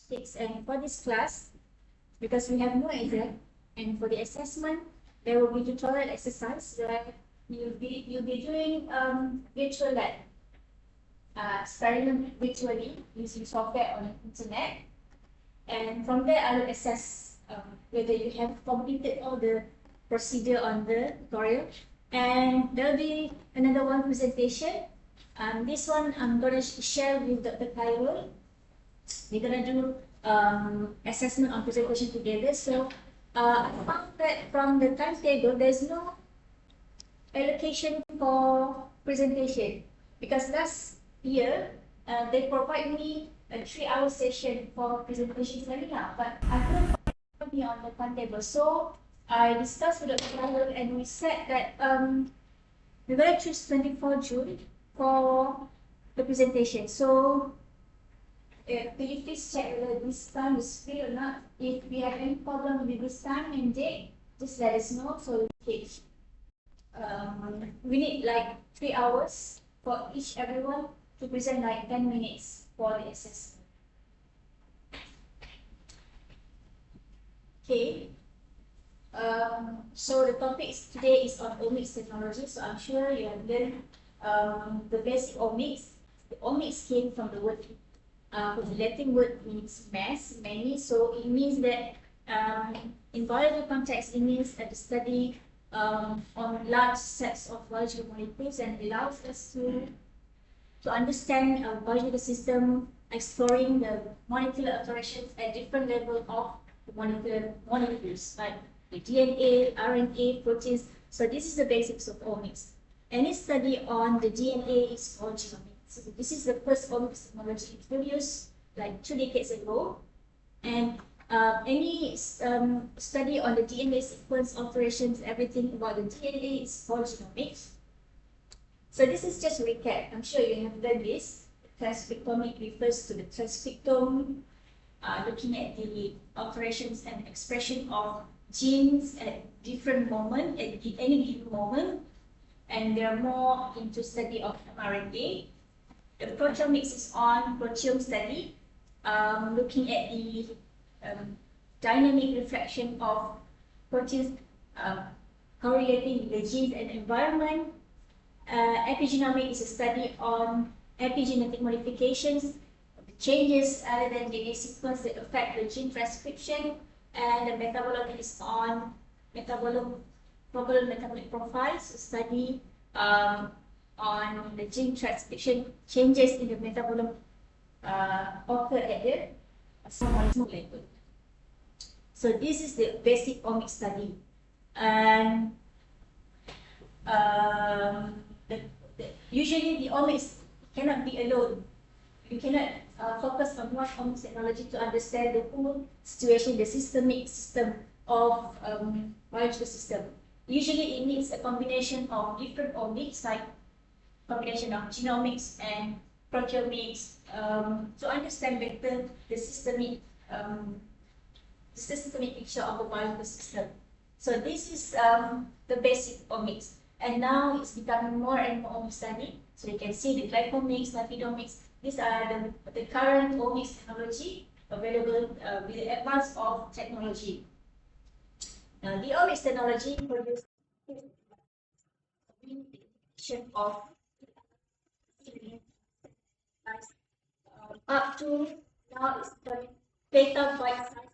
statistics, and for this class, because we have no exam, and for the assessment, there will be tutorial exercise where you'll be doing virtual lab experiment virtually using software on the internet, and from there I will assess whether you have completed all the procedure on the tutorial. And there'll be another one presentation. This one I'm gonna share with Dr. Khairul. We're gonna do assessment on presentation together. So I found that from the timetable there's no allocation for presentation, because last year they provide me a 3-hour session for presentation seminar, but I couldn't find me on the timetable. So I discussed with Dr. Khairul and we said that we're gonna choose 24 June for the presentation. So could you please check whether this time is free or not? If we have any problem with this time and date, just let us know so we change. We need like 3 hours for everyone to present like 10 minutes for the assessment. Okay. So the topic today is on omics technology. So I'm sure you have learned the basic omics. The omics came from the word, the Latin word means mass, many. So it means that in biological context, it means that the study on large sets of biological molecules, and allows us to understand our biological system, exploring the molecular interactions at different levels of the molecules, like the DNA, RNA, proteins. So this is the basics of omics. Any study on the DNA is called genomics. So this is the first omics technology introduced like 2 decades ago. And any study on the DNA sequence alterations, everything about the DNA is called genomics. So this is just a recap. I'm sure you have done this. Transcriptomic refers to the transcriptome, looking at the alterations and expression of genes at different moment, at any given moment. And they're more into study of mRNA. The proteomics is on proteome study, looking at the dynamic reflection of proteins correlating with the genes and environment. Epigenomics is a study on epigenetic modifications, the changes other than DNA sequence that affect the gene transcription. And the metabolomics is on probable metabolic profiles, a study on the gene transcription changes in the metabolome occur at the small molecule level. So this is the basic omics study. And usually the omics cannot be alone. You cannot focus on one omics technology to understand the whole situation, the systemic system of biological system. Usually it needs a combination of different omics, like combination of genomics and proteomics, to understand better the systemic picture of the biological system. So this is the basic omics. And now it's becoming more and more omics study. So you can see the glycomics, lipidomics. These are the current omics technology available with the advance of technology. Now, the omics technology produces of up to now is petabyte size.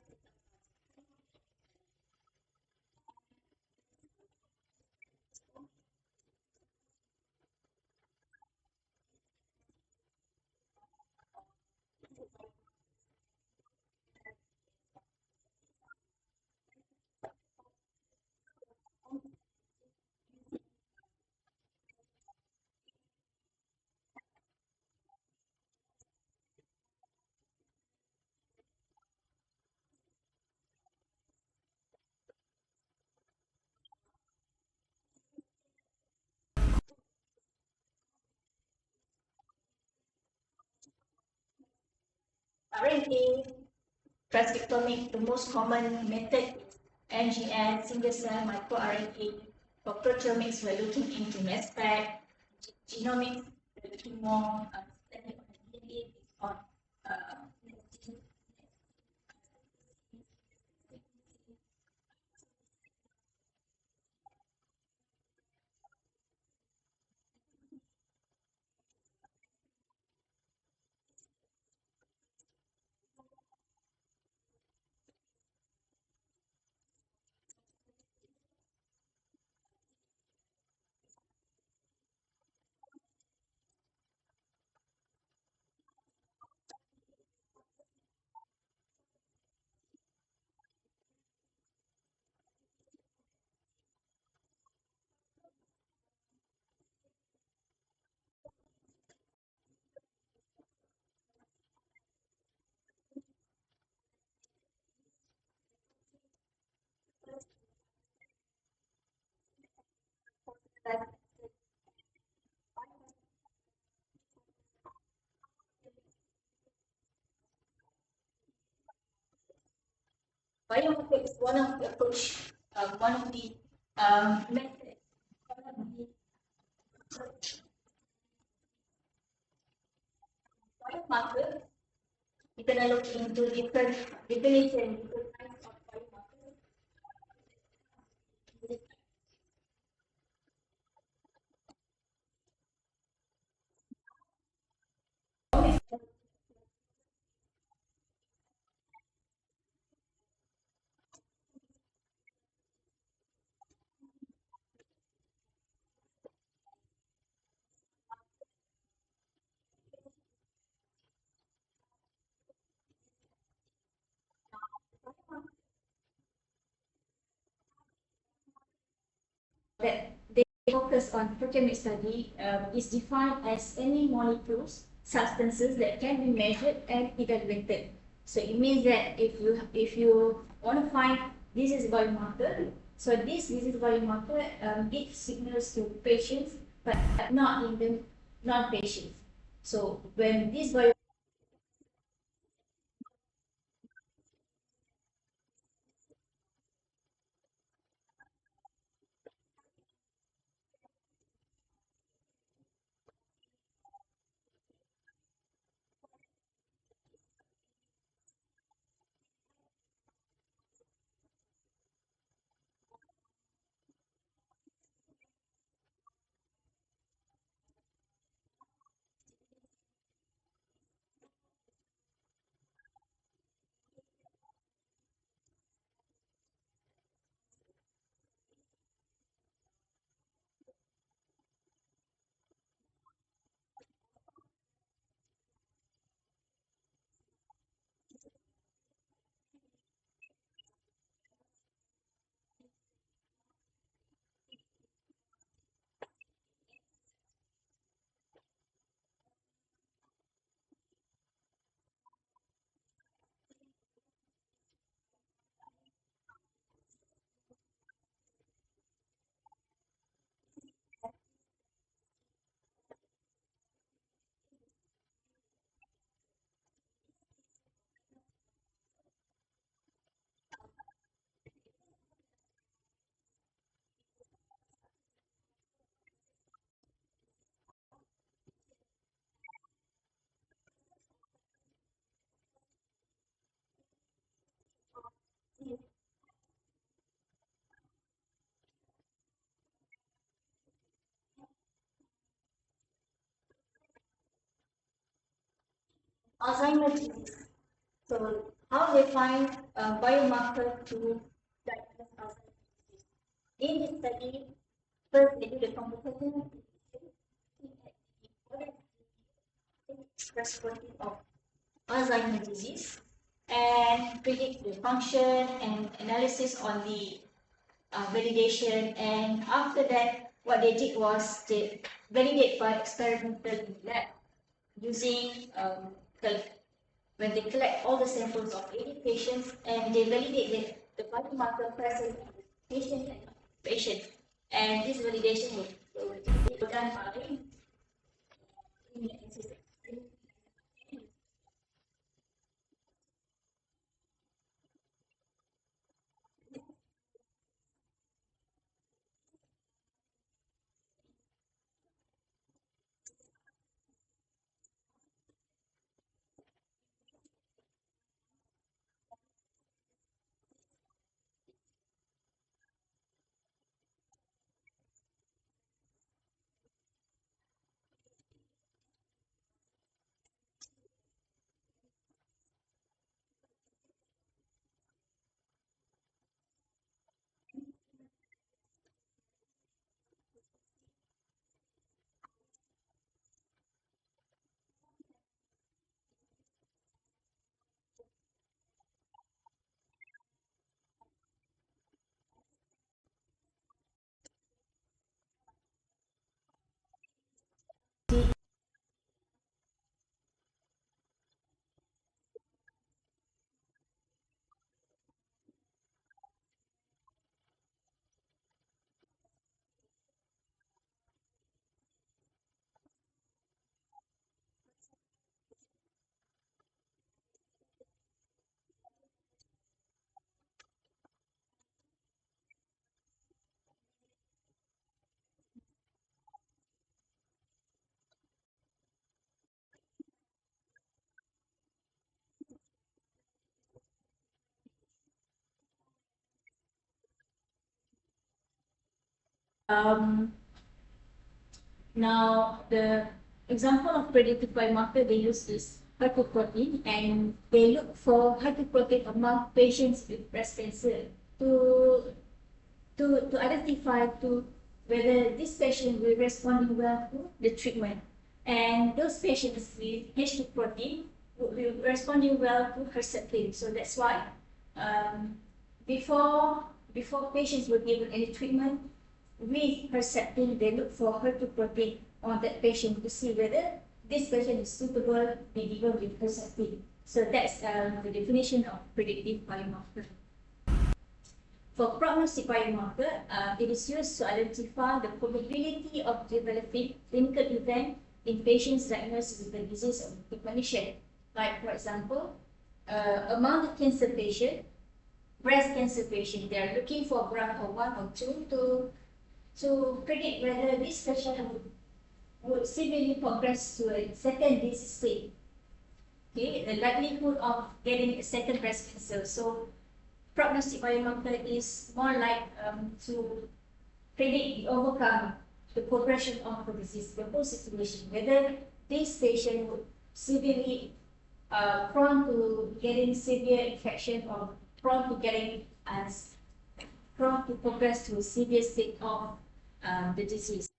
RNA transcriptomic, the most common method is NGS, single cell microRNA. For proteomics, we're looking into mass spec. Genomics, we're looking more study on DNA on Biomarker is one of the approach, one of the methods, one of the biomarker. You can look into different definition, different kinds of biomarkers. That they focus on proteomic study is defined as any molecules, substances that can be measured and evaluated. So it means that if you want to find this is biomarker, so this is biomarker gives signals to patients, but not in the non-patients. So when this bio Alzheimer's disease. So how they find a biomarker to diagnose Alzheimer's disease? In this study, first they do the computational express protein of Alzheimer's disease and predict the function and analysis on the validation. And after that, what they did was they validate by experimental lab using when they collect all the samples of 80 patients and they validate the biomarker present in the patient. And this validation will be done by Now, the example of predictive biomarker they use is HER2 protein, and they look for HER2 protein among patients with breast cancer to identify to whether this patient will respond well to the treatment. And those patients with H2 protein will be responding well to Herceptin. So that's why before patients were given any treatment with Herceptin, they look for HER2 protein on that patient to see whether this patient is suitable to be given with Herceptin. So that's the definition of predictive biomarker. For prognostic biomarker, it is used to identify the probability of developing clinical event in patients diagnosed with the disease of premonition. Like, for example, among the cancer patient, breast cancer patient, they are looking for BRCA1 or 2 to predict whether this patient would severely progress to a second disease state. Okay, the likelihood of getting a second breast cancer. So prognostic biomarker is more like to predict the overcome the progression of the disease, the whole situation, whether this patient would severely prone to getting severe infection or prone to getting prone to progress to a severe state of the disease.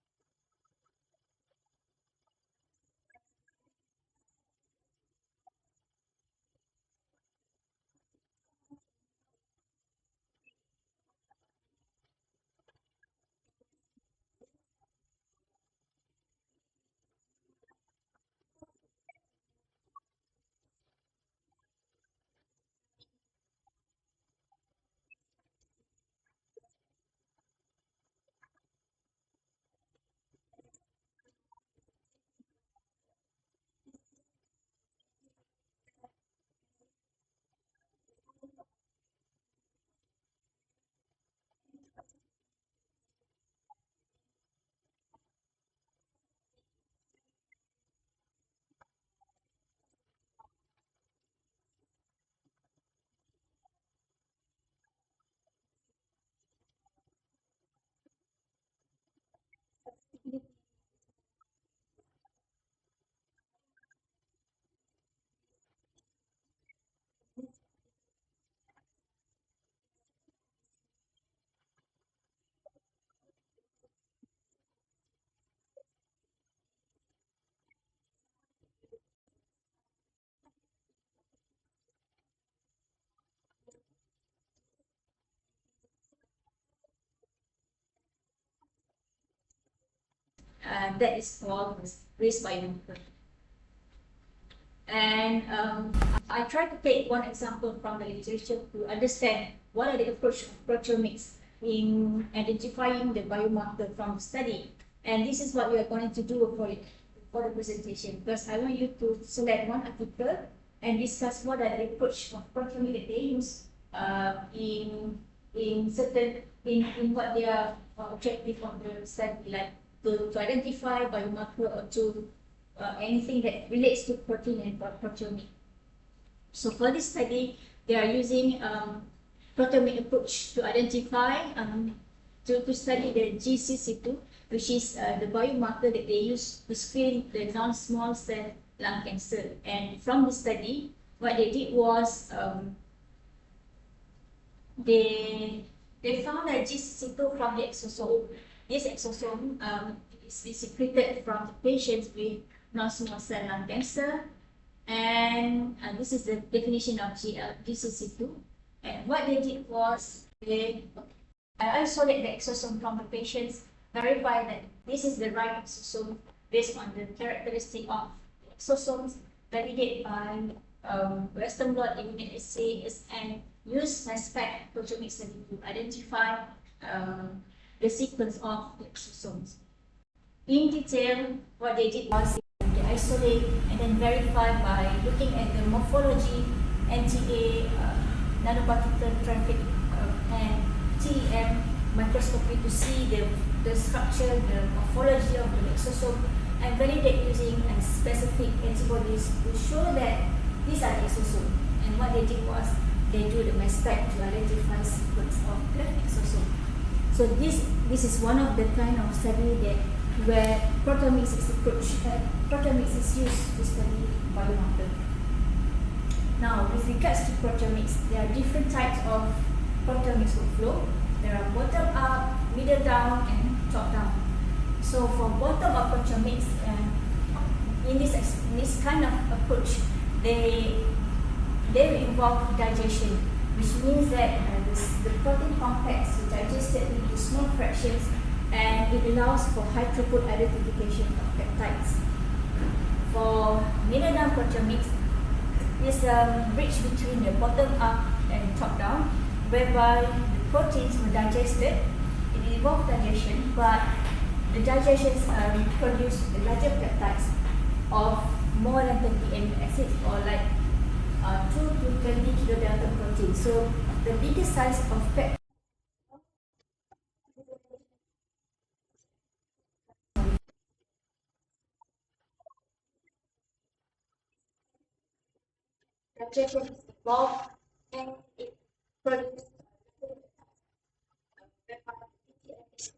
That is called risk biomarker. And I try to take one example from the literature to understand what are the approach of proteomics in identifying the biomarker from the study. And this is what we are going to do for the presentation, because I want you to select one article and discuss what are the approach of proteomics that they use in what their objective of the study, like to identify biomarker or to anything that relates to protein and proteomics. So for this study, they are using proteomic approach to identify, to study the GCC2, which is the biomarker that they use to screen the non-small cell lung cancer. And from the study, what they did was they found that GCC2 from the exosome. This exosome is secreted from the patients with non-small cell lung cancer, and this is the definition of GCC2. And what they did was they isolate the exosome from the patients, verify that this is the right exosome based on the characteristic of exosomes, validate by Western blot immunoassays, and use mass spec proteomic study to identify the sequence of the exosomes. In detail, what they did was they isolate and then verify by looking at the morphology, NTA, nanoparticle traffic, and TEM microscopy to see the structure, the morphology of the exosome, and validate using specific antibodies to show that these are the exosomes. And what they did was they do the mass spec to identify sequence of the exosome. So this is one of the kind of study that where proteomics is approach. Proteomics is used to study biomarker. Now, with regards to proteomics, there are different types of proteomics workflow. There are bottom up, middle down, and top down. So for bottom up proteomics, in this kind of approach, they will involve digestion, which means that the protein complex is digested into small fractions, and it allows for high throughput identification of peptides. For middle down proteomics, is a bridge between the bottom up and top down, whereby the proteins were digested. It involves digestion, but the digestions produce larger peptides of more than 20 amino acids, or like 2 to 20 kilodalton protein. So the biggest size of peptide digestion is involved, and it produces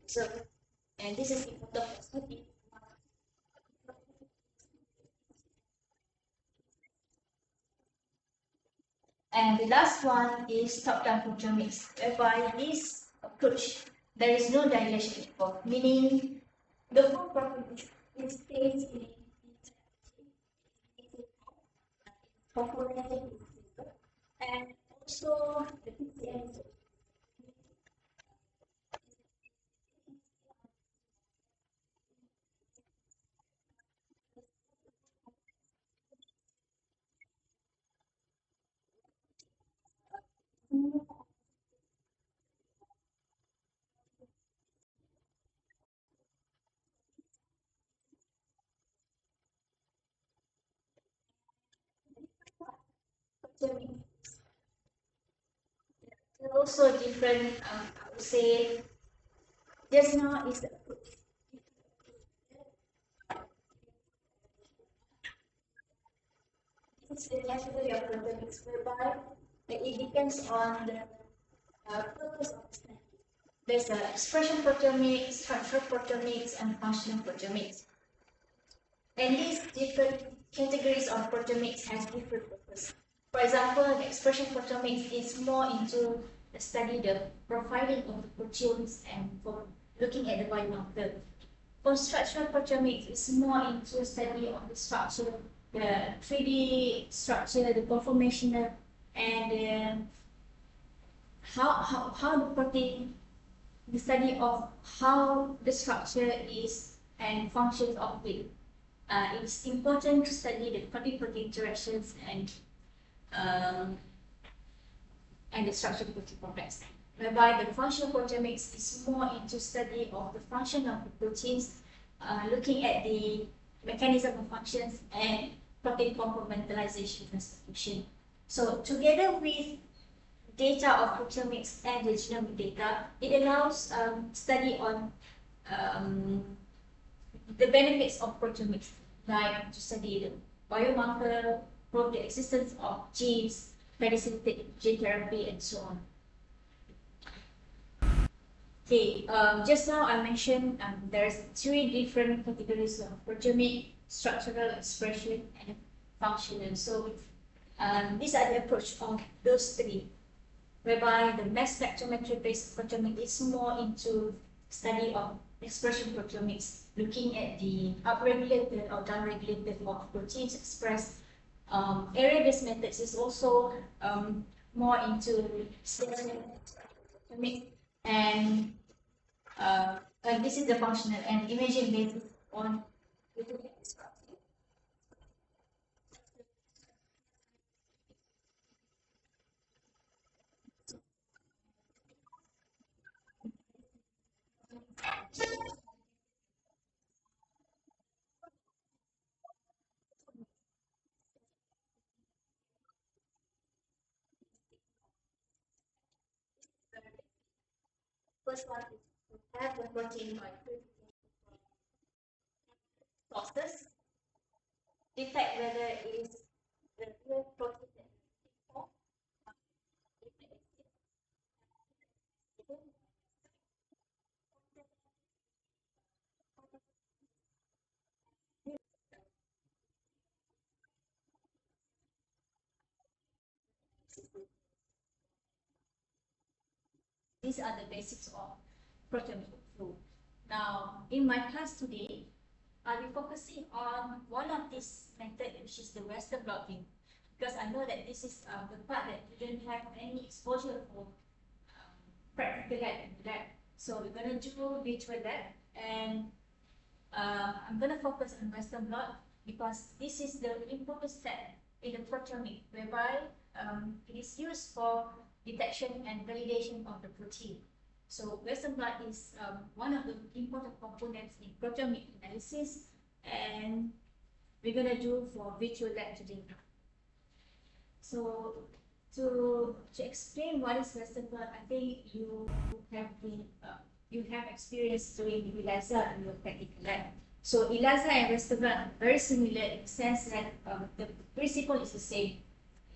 so, and this is important for study. And the last one is top-down proteomics, whereby this approach, there is no digestion involved, meaning the whole protein is placed in component and also the PCM. Also different, I would say, just now is the approach. This is the category of proteomics, whereby it depends on the purpose of the study. There's expression proteomics, structural proteomics, and functional proteomics. And these different categories of proteomics has different purpose. For example, the expression proteomics is more into the study the profiling of the proteins and for looking at the biomarker. For structural proteomics, it's more into study of the structure, the 3D structure, the conformational, and how the protein, the study of how the structure is and functions of it. It's important to study the protein-protein interactions and the structure of the protein complex. Whereby the functional proteomics is more into study of the function of the proteins, looking at the mechanism of functions and protein compartmentalization transcription. So together with data of proteomics and the genomic data, it allows study on the benefits of proteomics, like to study the biomarker, prove the existence of genes, facilitate gene therapy, and so on. Okay, just now I mentioned there's 3 different categories of proteomic: structural, expression, and functional. So these are the approach of those 3, whereby the mass spectrometry-based proteomics is more into study of expression proteomics, looking at the upregulated or downregulated of proteins expressed. Area-based methods is also more into studying proteomics, and this is the functional, and imaging based on looking at the structure. First one is to have the protein by sources, detect whether it is the real protein that we for, these are the basics of proteomic flow. Now, in my class today, I'll be focusing on one of these methods, which is the Western blot view, because I know that this is the part that you don't have any exposure for practical lab. So we're going to do virtual lab, and I'm going to focus on Western blot because this is the important step in the proteomic, whereby it is used for detection and validation of the protein. So Western blot is one of the important components in proteomic analysis, and we're going to do for virtual lab today. So to explain what is Western blot, I think you have experience doing ELISA in your technical lab. So ELISA and Western blot are very similar in the sense that the principle is the same.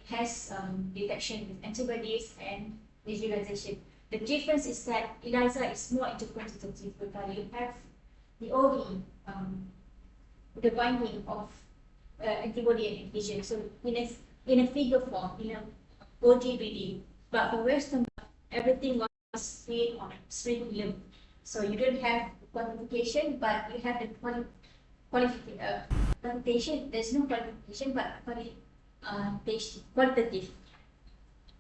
It has detection with antibodies and visualization. The difference is that ELISA is more into quantitative, whereby you have the OD, the binding of antibody and antigen. So in a figure form, in a OD reading. But for Western blot, everything was screen on screen film. So you don't have quantification, but you have the qualification. There's no qualification, but qualitative.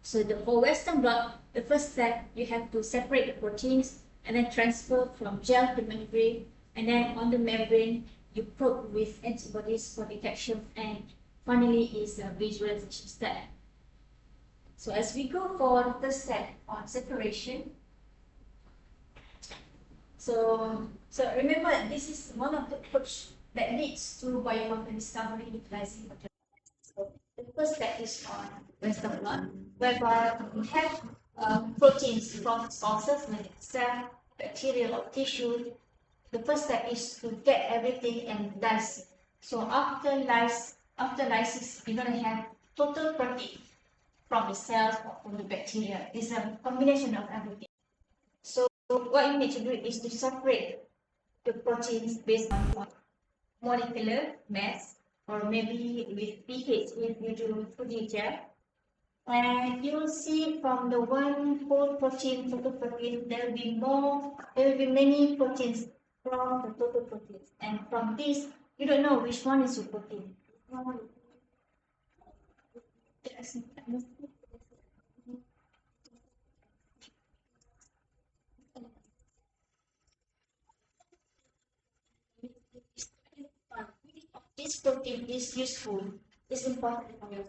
So for Western blot, the first step, you have to separate the proteins and then transfer from gel to membrane, and then on the membrane, you probe with antibodies for detection, and finally is the visualization step. So as we go for the step on separation, so remember, this is one of the approach that leads to biomarker discovery utilizing proteomics. So the first step is on Western blot, whereby we have proteins from sources like cell, bacteria, or tissue. The first step is to get everything and lyse. So after lysis, you're going to have total protein from the cells or from the bacteria. It's a combination of everything. So what you need to do is to separate the proteins based on molecular mass, or maybe with pH if you do 2D gel. And you will see from the one whole protein, total protein, there will be many proteins from the total proteins. And from this, you don't know which one is your protein. This protein is useful, is important for you.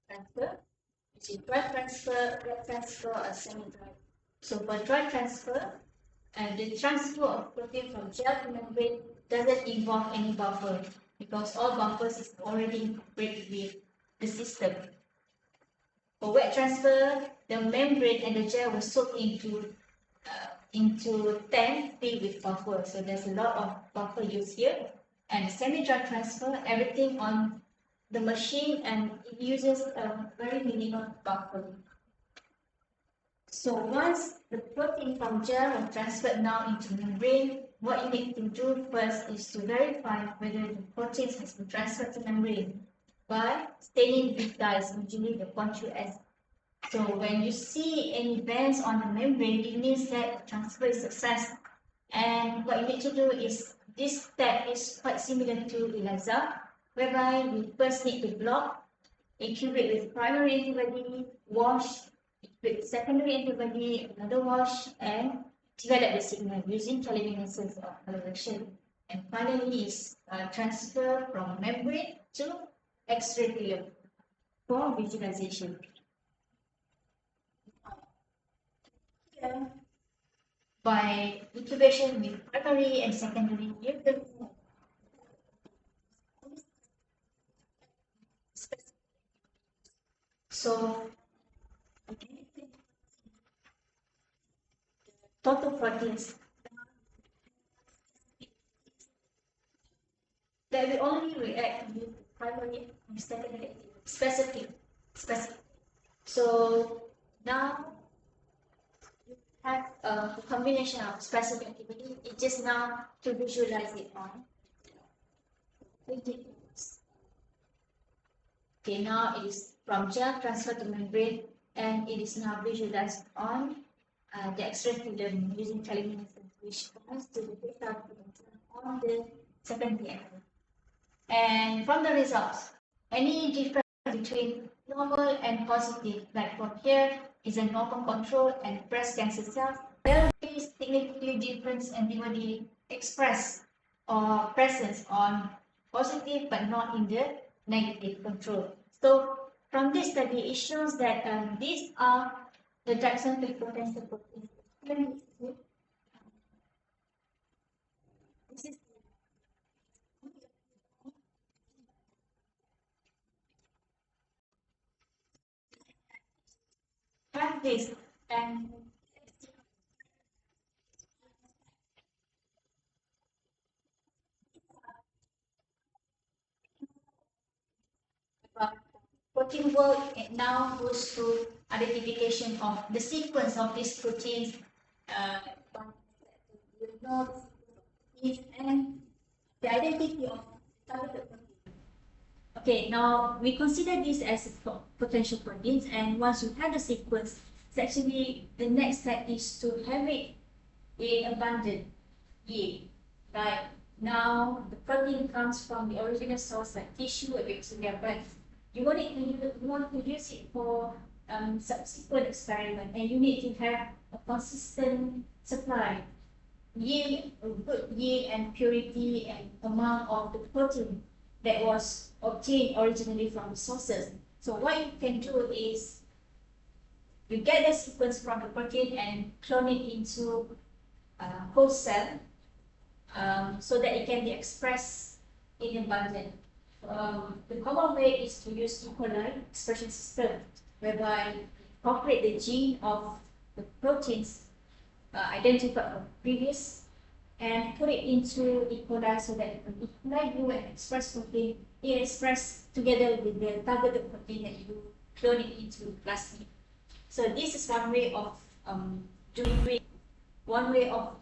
Transfer, which is dry transfer, wet transfer, or semi-dry. So for dry transfer, the transfer of protein from gel to membrane doesn't involve any buffer, because all buffers is already incorporated with the system. For wet transfer, the membrane and the gel will soak into tank filled with buffer. So there's a lot of buffer used here. And semi-dry transfer, everything on the machine, and it uses a very minimal buffer. So once the protein from gel is transferred now into membrane, what you need to do first is to verify whether the protein has been transferred to membrane by staining with dyes, usually the Quantril-S. So when you see any bands on the membrane, it means that the transfer is successful. And what you need to do is, this step is quite similar to ELISA, whereby we first need to block, incubate with primary antibody, wash with secondary antibody, another wash, and develop the signal using chemiluminescence or coloration. And finally is transfer from membrane to X-ray film for visualization. Here, by incubation with primary and secondary, you can so total proteins that will only react with primary and secondary specific. So now have a combination of specific activity. It just now to visualize it on. Okay, now it is from gel transfer to membrane, and it is now visualized on the X-ray film using chemiluminescence, which points to the data on the second PML. And from the results, any difference between normal and positive, like from here is a normal control and breast cancer cells, there is significantly different antibody expressed or presence on positive but not in the negative control. So from this study, it shows that these are the Jackson potential proteins. This is have this and protein work, it now goes to identification of the sequence of these proteins, uh, and the identity of targeted protein. Okay, now we consider this as potential proteins, and once you have the sequence, it's actually the next step is to have it in abundant yield. Like now, the protein comes from the original source like tissue or bacteria, but you want to use it for subsequent experiment, and you need to have a consistent supply, yield, good yield and purity and amount of the protein that was obtained originally from the sources. So what you can do is you get the sequence from the protein and clone it into a host cell, so that it can be expressed in abundance. The common way is to use E. coli expression system, whereby you incorporate the gene of the proteins identified from previous and put it into E. coli so that E. coli you will express protein, it expressed together with the targeted protein that you clone it into plasmid. So this is one way of doing one way of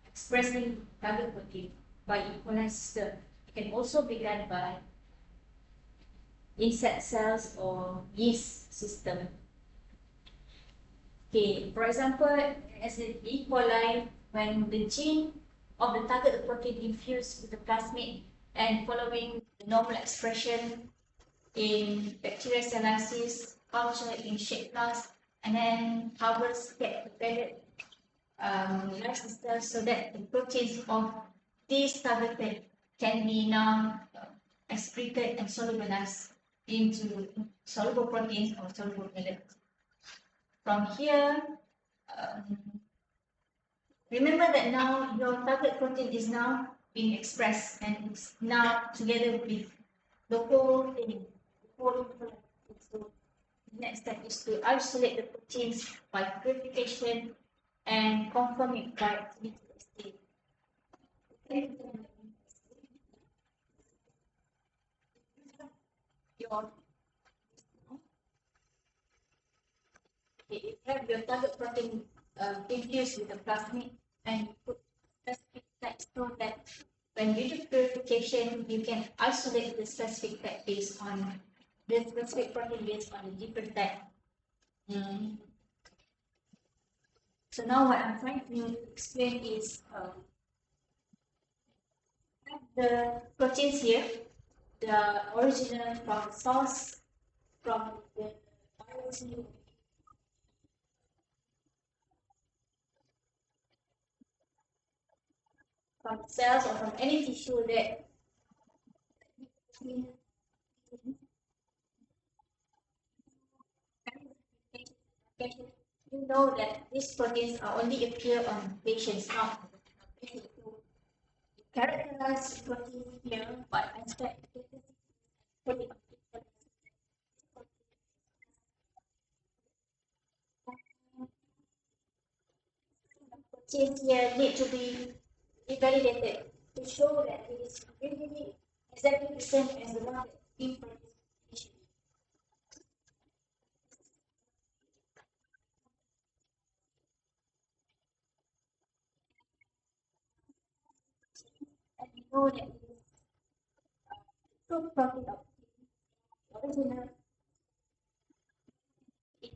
expressing target protein by E. coli system. It can also be done by insect cells or yeast system. Okay, for example, as in E. coli, when the gene of the target protein infused with the plasmid and following the normal expression in bacterial cell lysis, culture in shaped flask, and then harvest get prepared lysis so that the proteins of these targeted can be now excreted and solubilized into soluble proteins or soluble pellets. From here, remember that now your target protein is now being expressed and it's now together with the whole thing, the whole. So the next step is to isolate the proteins by purification and confirm it by activity state. Your you have your target protein infused with the plasmid and put specific tags so that when you do purification, you can isolate the specific tag based on the specific protein based on the different tag. So now what I'm trying to explain is the proteins here, the original from source, from the biology, from cells or from any tissue that you know that these proteins are only appear on patients, not characterize proteins here by aspect protein proteins here need to be validated to show that it is really exactly the same as the one that in participation. know that true profit of original is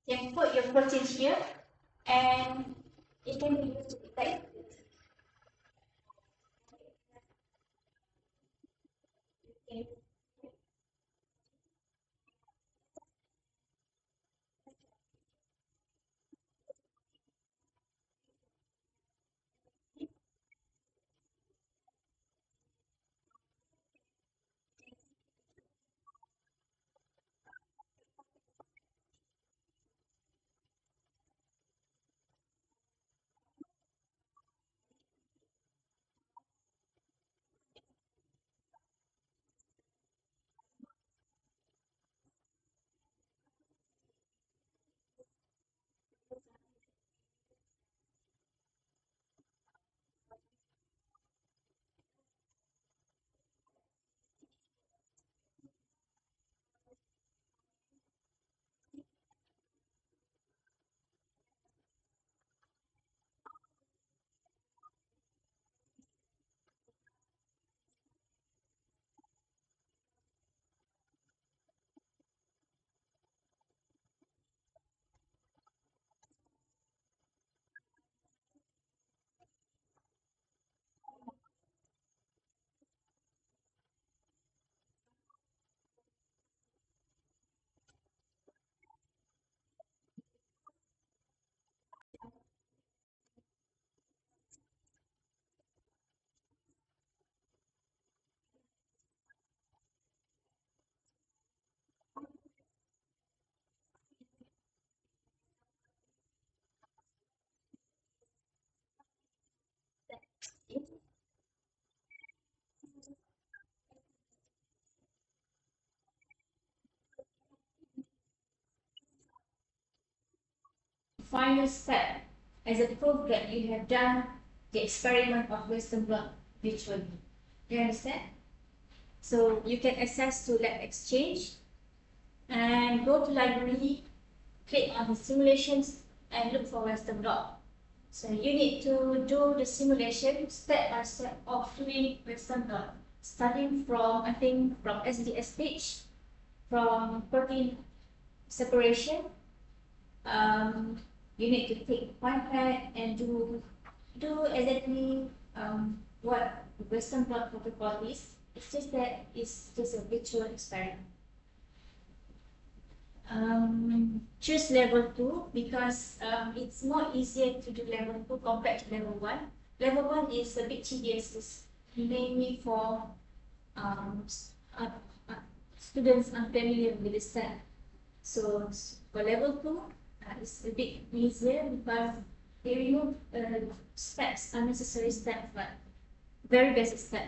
you can put your protein here and it can be used to detect. You final step as a proof that you have done the experiment of Western blot virtually. Do you understand? So you can access to Lab Exchange and go to library, click on the simulations and look for Western blot. So you need to do the simulation step by step of doing Western blot, starting from from SDS stage, from protein separation. You need to take pipette and do exactly what the Western blot protocol is. It's just that it's just a virtual experiment. Choose level 2 because it's more easier to do level 2 compared to level 1. Level 1 is a bit tedious, it's mainly for um, uh, uh, students unfamiliar with the step. So for level 2, it's a bit easier because they remove steps, unnecessary steps, but very basic step.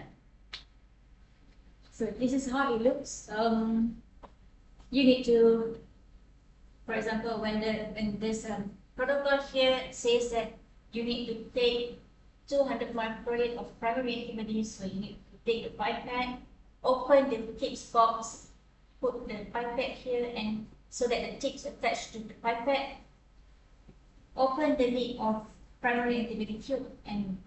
So this is how it looks. You need to, for example, when there's a protocol here, it says that you need to take 200 microgram of primary antibodies. So you need to take the pipette, open the tips box, put the pipette here, and so that the tips attached to the pipette. Open the lid of primary antibody tube and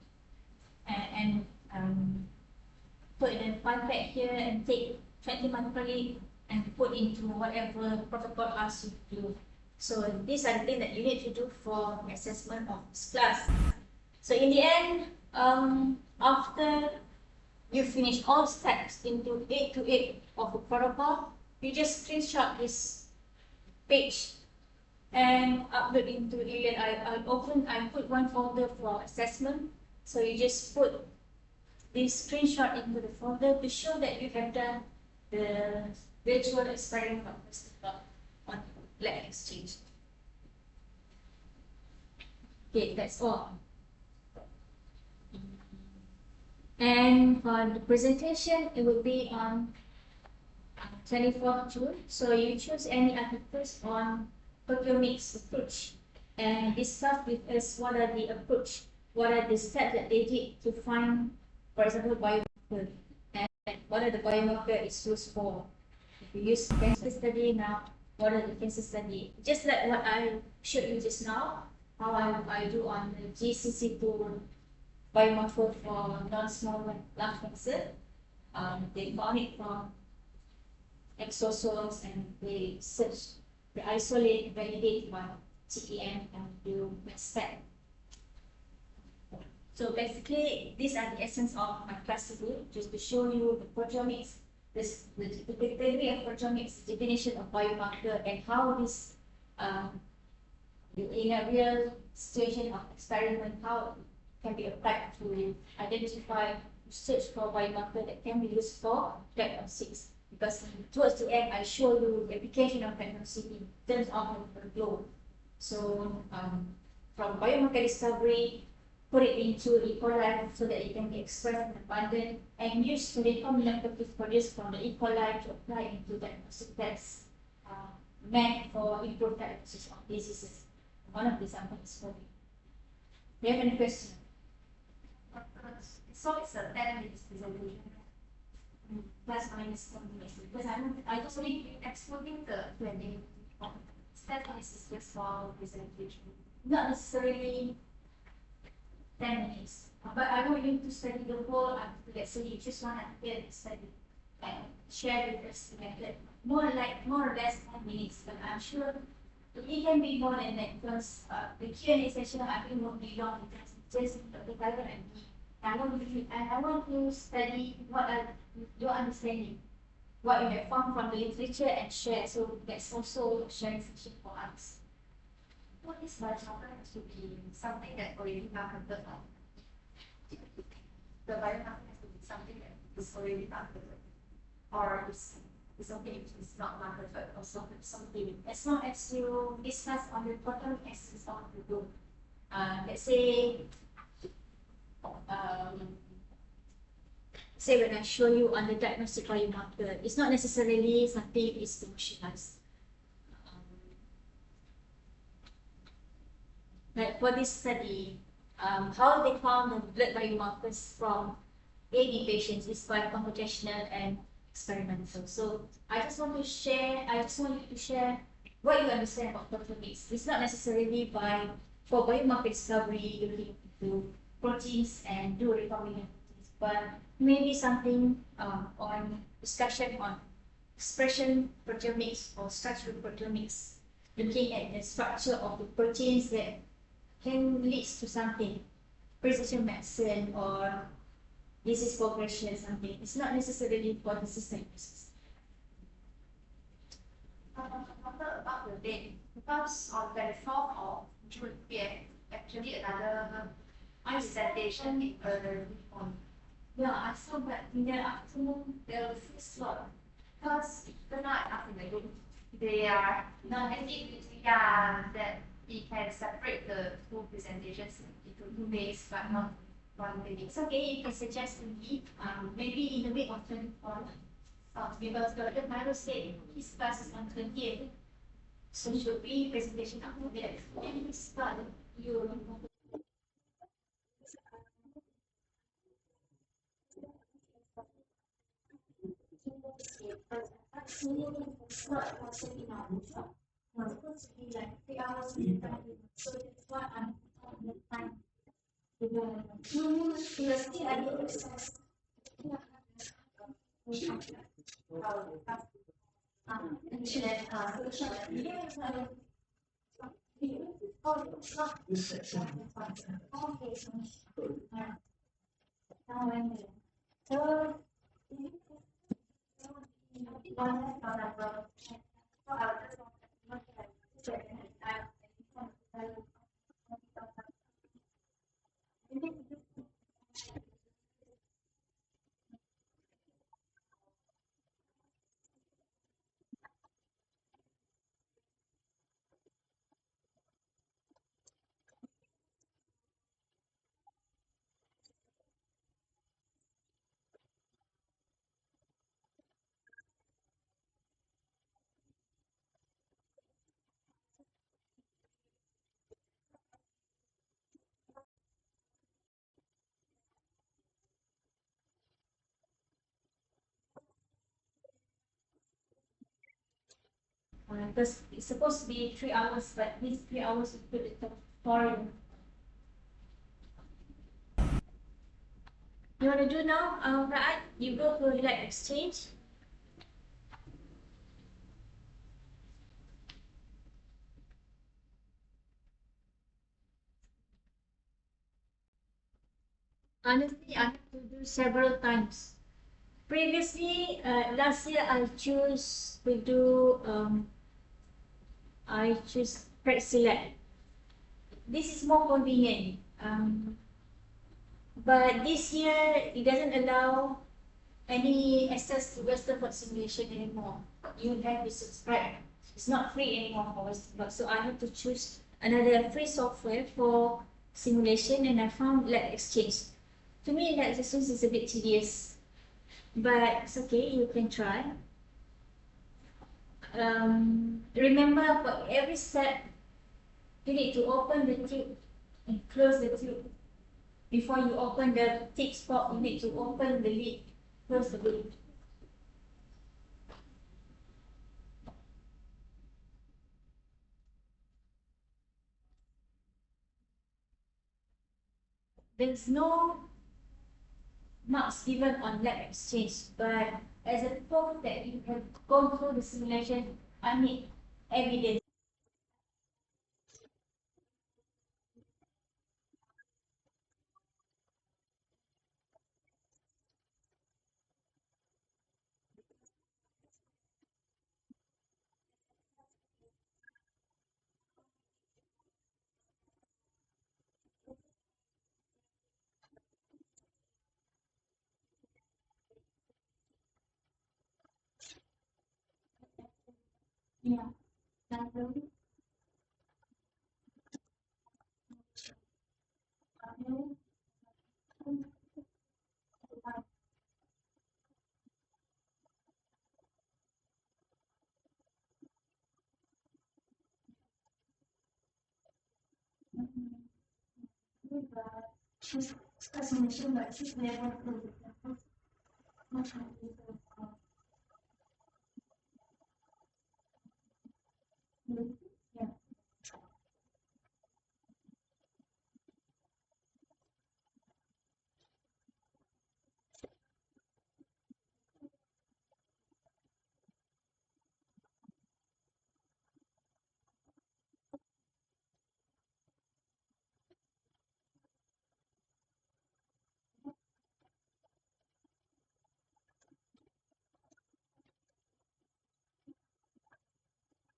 put the pipette here and take 20 microgram and put into whatever protocol asks you to do. So these are the things that you need to do for assessment of this class. So in the end, after you finish all steps into 8 to 8 of the protocol, you just screenshot this page and upload into Alien. I put one folder for assessment. So you just put this screenshot into the folder to show that you have done the virtual experiment on Lab Exchange. Okay, that's all. And for the presentation, it will be on 24th June. So you choose any articles on proteomics approach and discuss with us what are the approach, what are the steps that they did to find, for example, biomarker, and what are the biomarker is used for. If you use cancer study now, what are the case study. Just like what I showed you just now, how I do on the GCC2 biomarker for non-small lung cancer. They found it from exosomes and they search, they isolate, validate by TEM and do mass spec. So basically, these are the essence of my class today, just to show you the proteomics, the theory of proteomics, definition of biomarker, and how this, in a real situation of experiment, how it can be applied to identify, search for biomarker that can be used for diagnostics. Because towards the end, I show you the application of diagnostics in terms of the globe. So from biomarker discovery, put it into E. coli so that it can be expressed in abundance and use the recombinant proteins produced from the E. coli to apply into diagnostic tests meant for improved diagnosis of diseases. One of the examples for you. Do you have any question? So it's a 10 minutes presentation. Plus minus 1 minutes. Because I just only excluding the planning. 10 minutes is just for presentation. Not necessarily 10 minutes. But I want you to study the whole, let's say you choose one article and study and share with us the method. More or less 10 minutes, but I'm sure it can be more than that because the Q&A session I think won't be long because it's just Dr. Tyler and me. I want to study what are your understanding, what you have found from the literature and share. So that's also a sharing session for us. What is biomarker has to be something that already marketed on? The biomarker has to be something that is already marketed, or it's okay if it's not marketed or something. As long as you discuss on the total essence of the group. Let's say when I show you on the diagnostic biomarker, it's not necessarily something is commercialized. Like for this study, how they found the blood biomarkers from AD patients is by computational and experimental. So I just want you to share what you understand about proteomics. It's not necessarily for biomarker discovery looking into proteins and do recombinant proteins, but maybe something on discussion on expression proteomics or structural proteomics, looking at the structure of the proteins that can lead to something, precision medicine or disease progression, something. It's not necessarily for the system. About the date, because on 24th of June, we have actually another presentation in early on. Yeah, I saw that in the afternoon there was a slot. Because they're not enough in the group. They are not as if that we can separate the two presentations into 2 days, but not 1 day. It's okay, you can suggest to me, maybe in the week of 24th. Because Dr. Milo said his class is on 28th. So should be presentation after that. And we start you. It's not seminar. It's supposed to be like 3 hours. So that's why I'm on the time. Because still I don't exercise. because it's supposed to be 3 hours, but these 3 hours we put it foreign. You want to do now, Ra'ad? You go for like exchange. Honestly, I have to do several times. Previously, last year I choose Prac Select. This is more convenient. But this year it doesn't allow any access to Western simulation anymore. You have to subscribe. It's not free anymore for Western, so I have to choose another free software for simulation, and I found Lab Exchange. To me, Lab Exchange is a bit tedious, but it's okay. You can try. Remember, for every step, you need to open the tube and close the tube. Before you open the thick spot, you need to open the lid, close the lid. There's no marks given on Lab Exchange, but as a proof that you have gone through the simulation, I need evidence. Yeah. She's simulation, but she's never proved it. Yeah.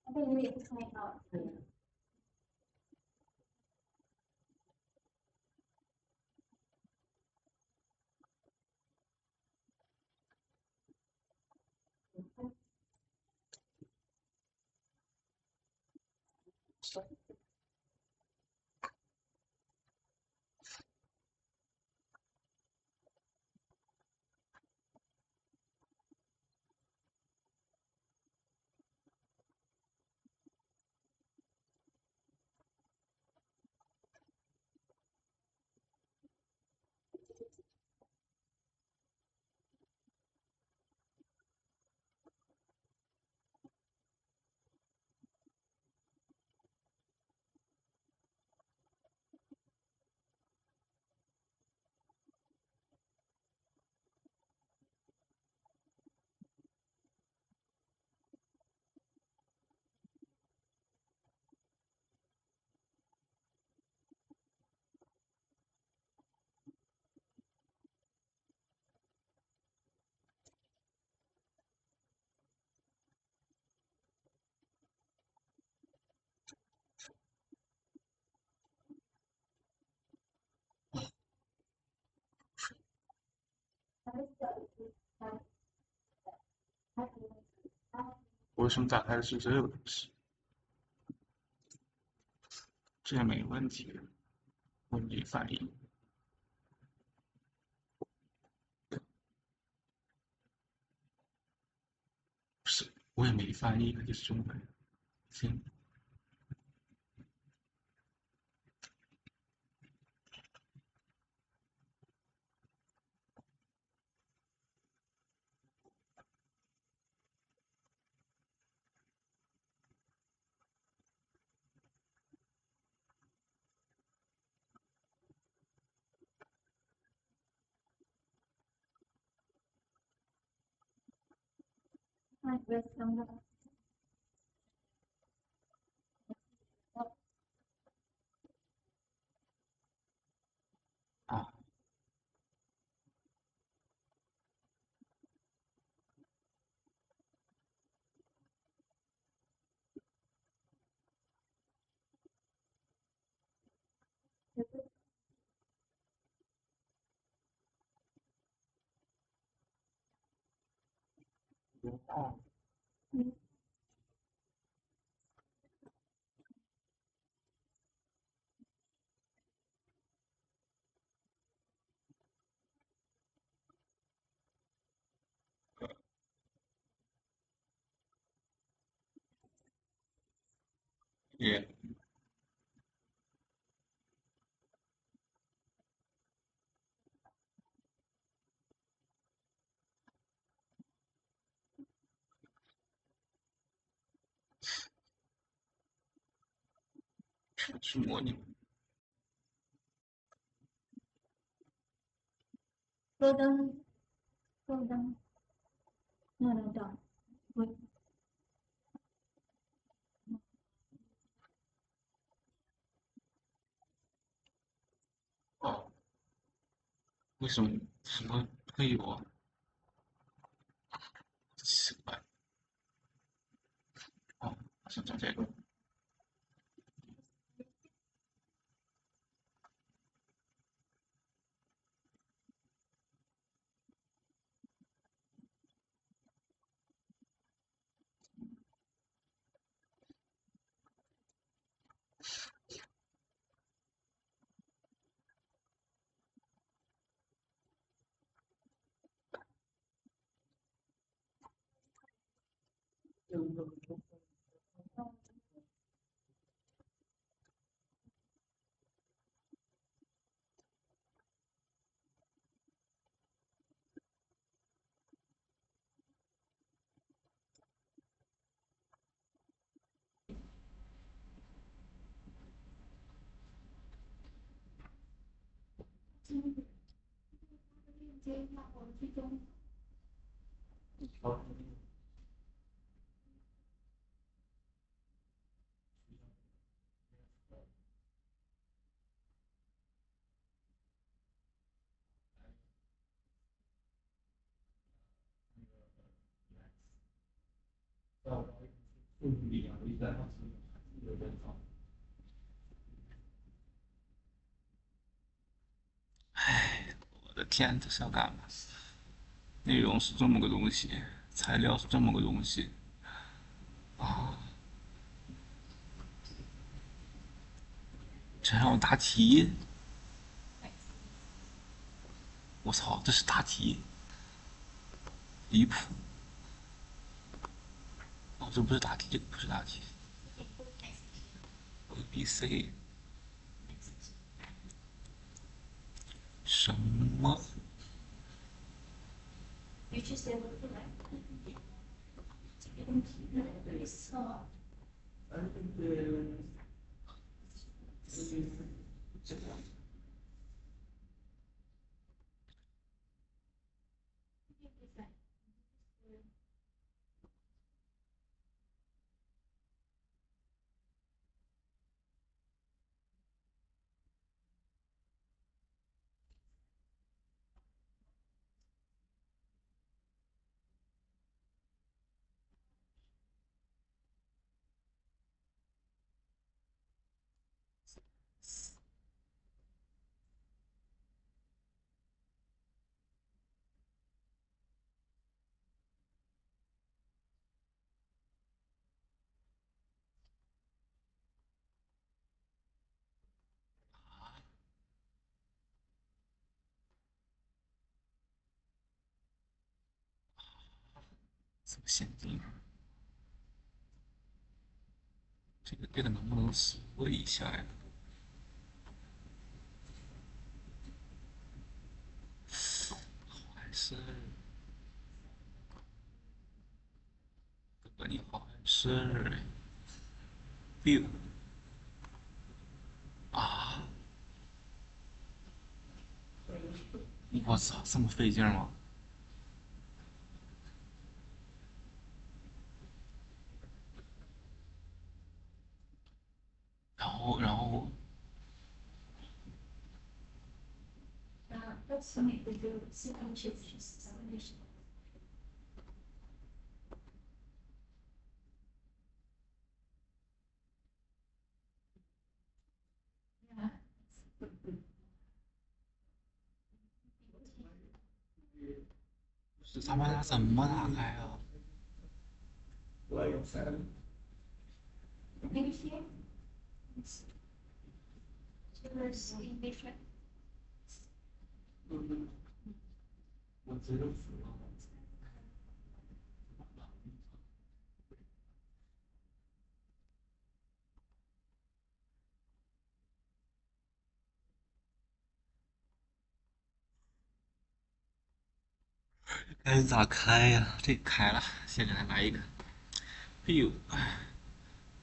I think we need to find out. 我为什么打开的是这个东西？这也没问题，问题反应不是，我也没翻译，那就是中文。行，啊，哦，也是模拟。Slow down, slow down. No, no, down. Wait. 哦，为什么会有啊？奇怪。哦，想找这个。我的天，这是要干嘛？内容是这么个东西，材料是这么个东西啊！这让我答题，我操，这是答题，离谱！哦，这不是答题，这个不是答题。A B C 什么？You choose the word, right? So, 这么限定？这个能不能缩一下呀？还是哥哥你好，还是 view 啊？我操，这么费劲吗？然后 Let's make the do second shift examination. Yeah. 是他妈他怎么打开啊？ Thank you. Towards English. 该咋开呀？这开了，现在来一个 biu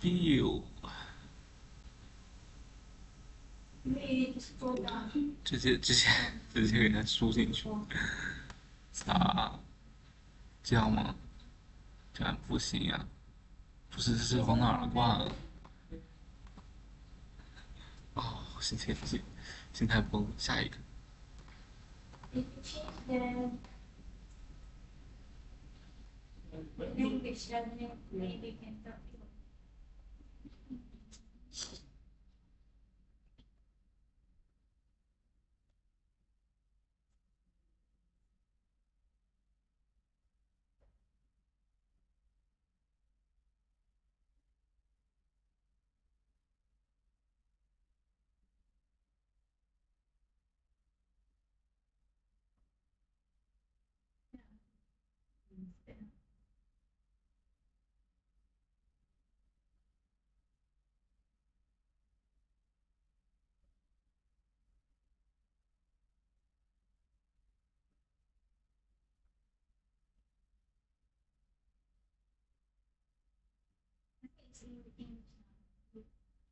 biu，Maybe just scroll down. 直接给它输进去，咋？这样吗？这样不行呀、不是，这是往哪儿挂啊？哦，心态崩，下一个。 If you change the language, then maybe you can talk to It's in English now.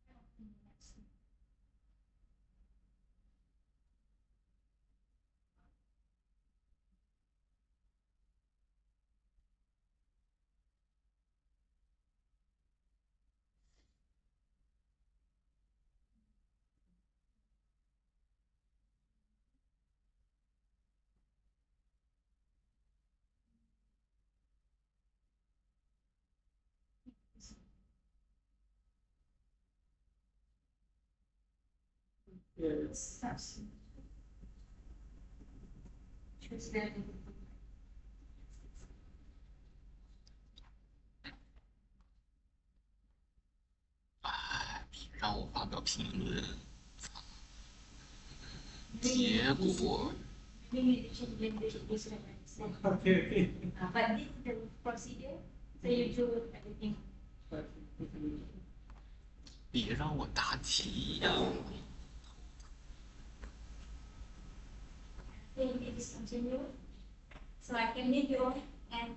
I don't think that's that's choose the 让我发表评论，结果 maybe you change the language this way. But this is the procedure, so you do everything. 别让我答题呀、Then you discontinue. So I can leave you on and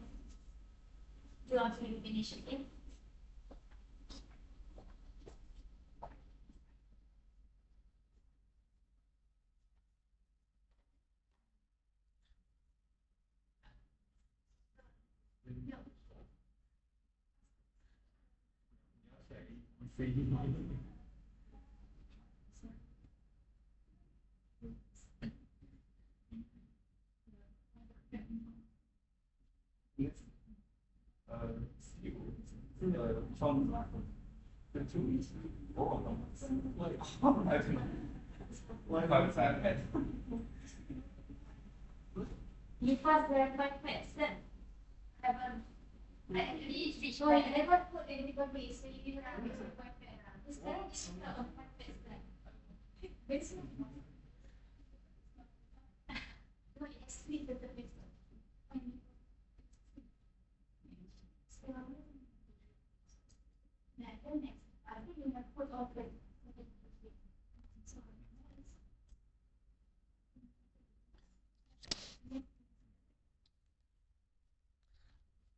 do until you finish, okay? You pass the five minutes then. Haven't. I actually reached So I that. never put any base, so you have to five minutes. Is that a five minutes then? It's not. No, it has to be the base. Yeah, then next, I think you have put all the.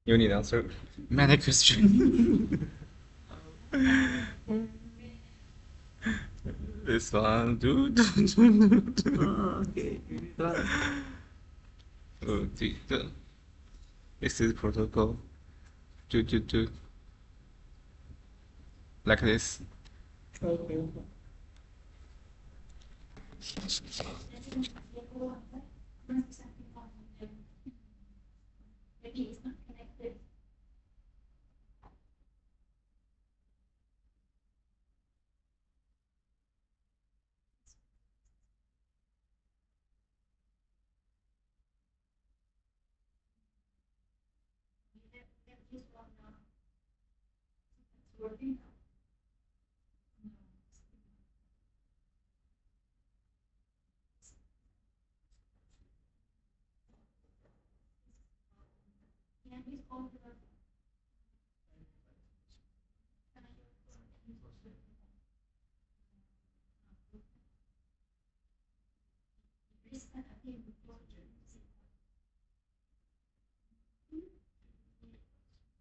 You need answer many question. This one, do. Okay, this is protocol. Do. Like this. Maybe it's not connected. This one now. It's working now. Yeah, it's all the.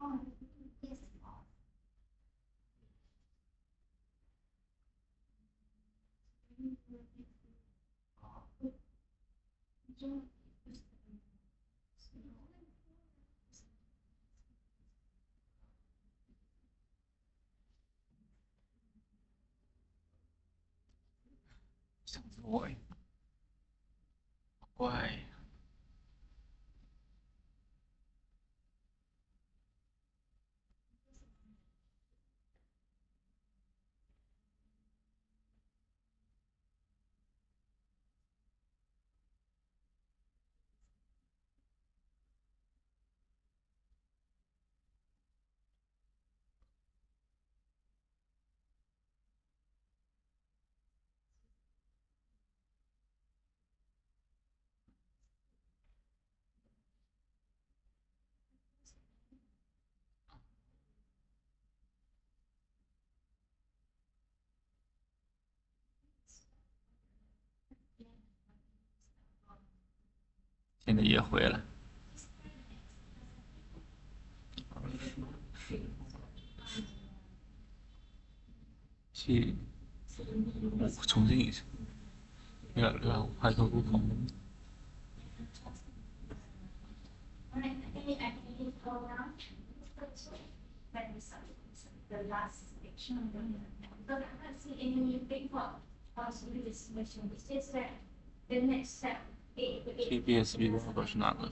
Oh, yes.想着我哎，乖。现在也回来。去，我重新一下。625海口入口。Alright, I think I can go now. That is the last section. So I can't see any big part of this mission. It's just that the next step. TBSB 入口是哪个？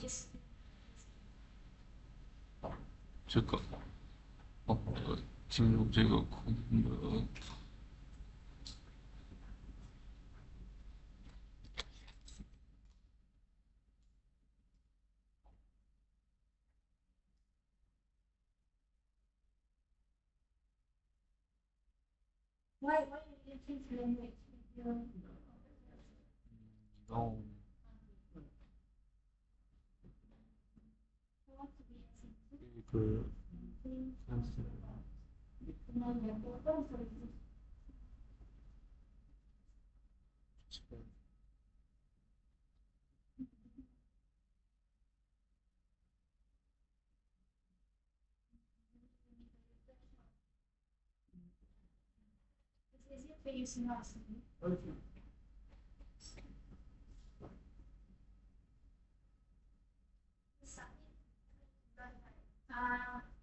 这个。哦，进入这个空的。Why do you think language? 哦。这个。It's easier for you to know.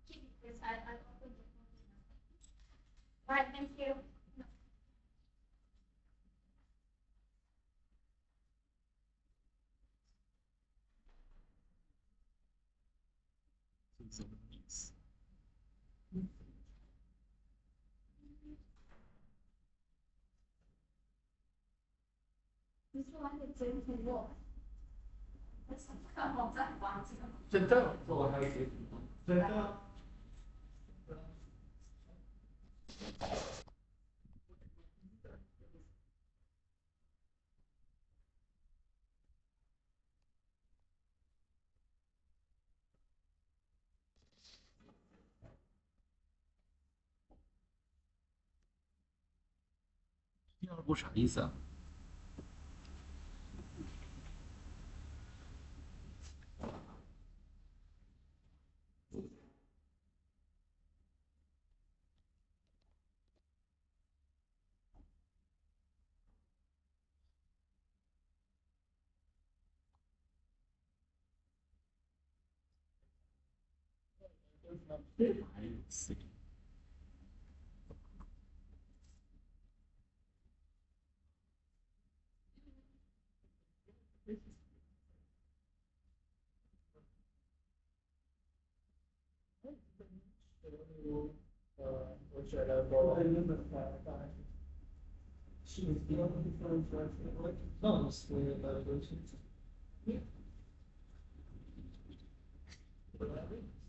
Keep it because I'll open the phone. Right, thank you. 这什么意思？你说完的真挺多。看网站网址。真的，做完那个截图，真的。第二步啥意思啊？我觉得我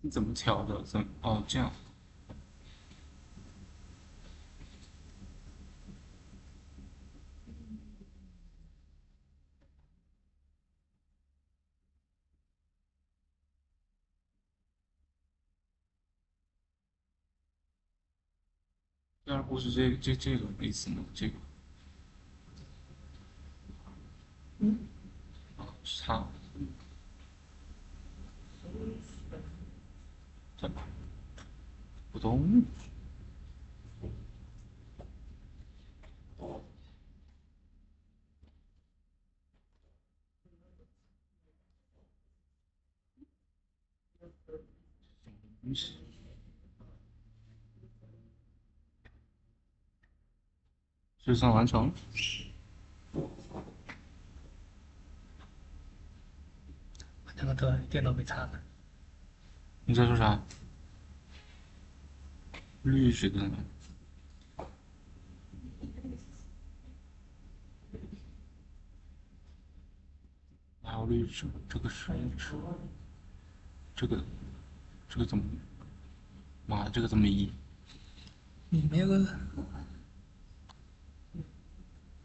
你怎么调的？哦，这样。第二步是这个意思吗？这个。啊，是他。这不动。计算完成。那个的电脑没插呢。你在说啥？绿是的。还有绿植，这个是绿植，这个怎么？妈，这个怎么移？你那个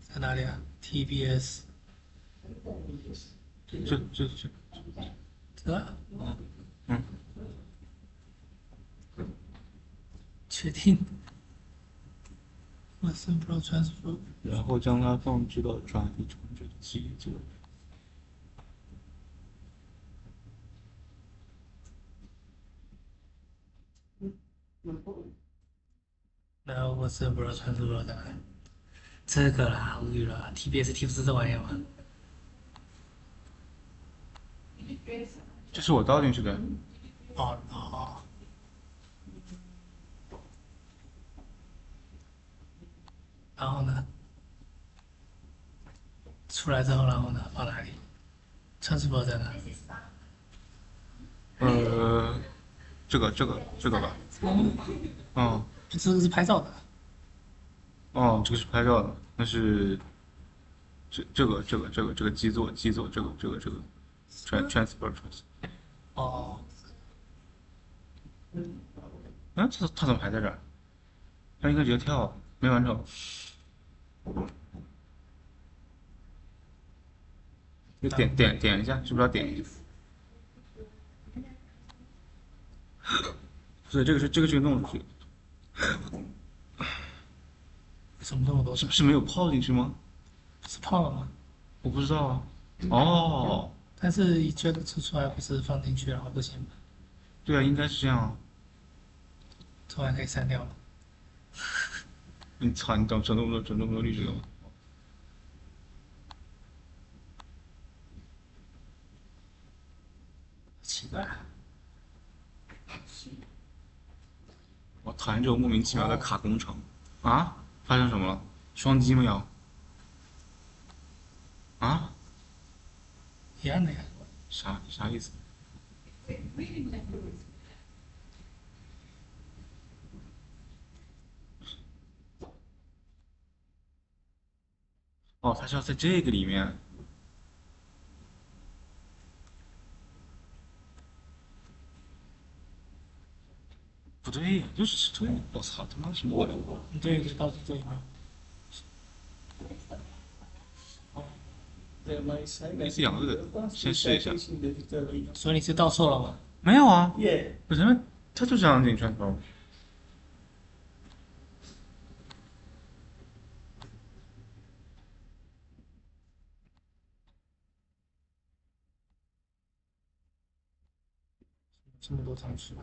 在哪里啊？TBS 这。这嗯，确定？Assembler transfer 然后将它放置到转移成这个机子。然后 Assembler transfer 在哪里？这个啦，无语了。TBS T 不是这玩意儿吗？这是我倒进去的。哦。然后呢？出来之后，然后呢？放哪里？transfer 在哪？这个吧。嗯。这个是拍照的。哦，这个是拍照的，那是这个基座这个transfer。哦。嗯，他怎么还在这儿？他应该直接跳，没完成。就点一下，是不是要点一下？不是，这个是弄出去。什么这么多？是没有泡进去吗？是泡了吗？我不知道啊。哦。但是一这个出来不是放进去然后不行吗？对啊，应该是这样啊。突然可以删掉了。你操！你整那么多绿植干嘛？奇怪。我讨厌这种莫名其妙的卡工程。啊？发生什么了？双击没有？啊？一样的呀。啥意思？哦，他是要在这个里面。不对，就是对。我操，他妈什么鬼？你这个倒是对吗？类似两个，先试一下。所以你是倒错了吗？没有啊，我前面他就这样给你传球。这么多张数。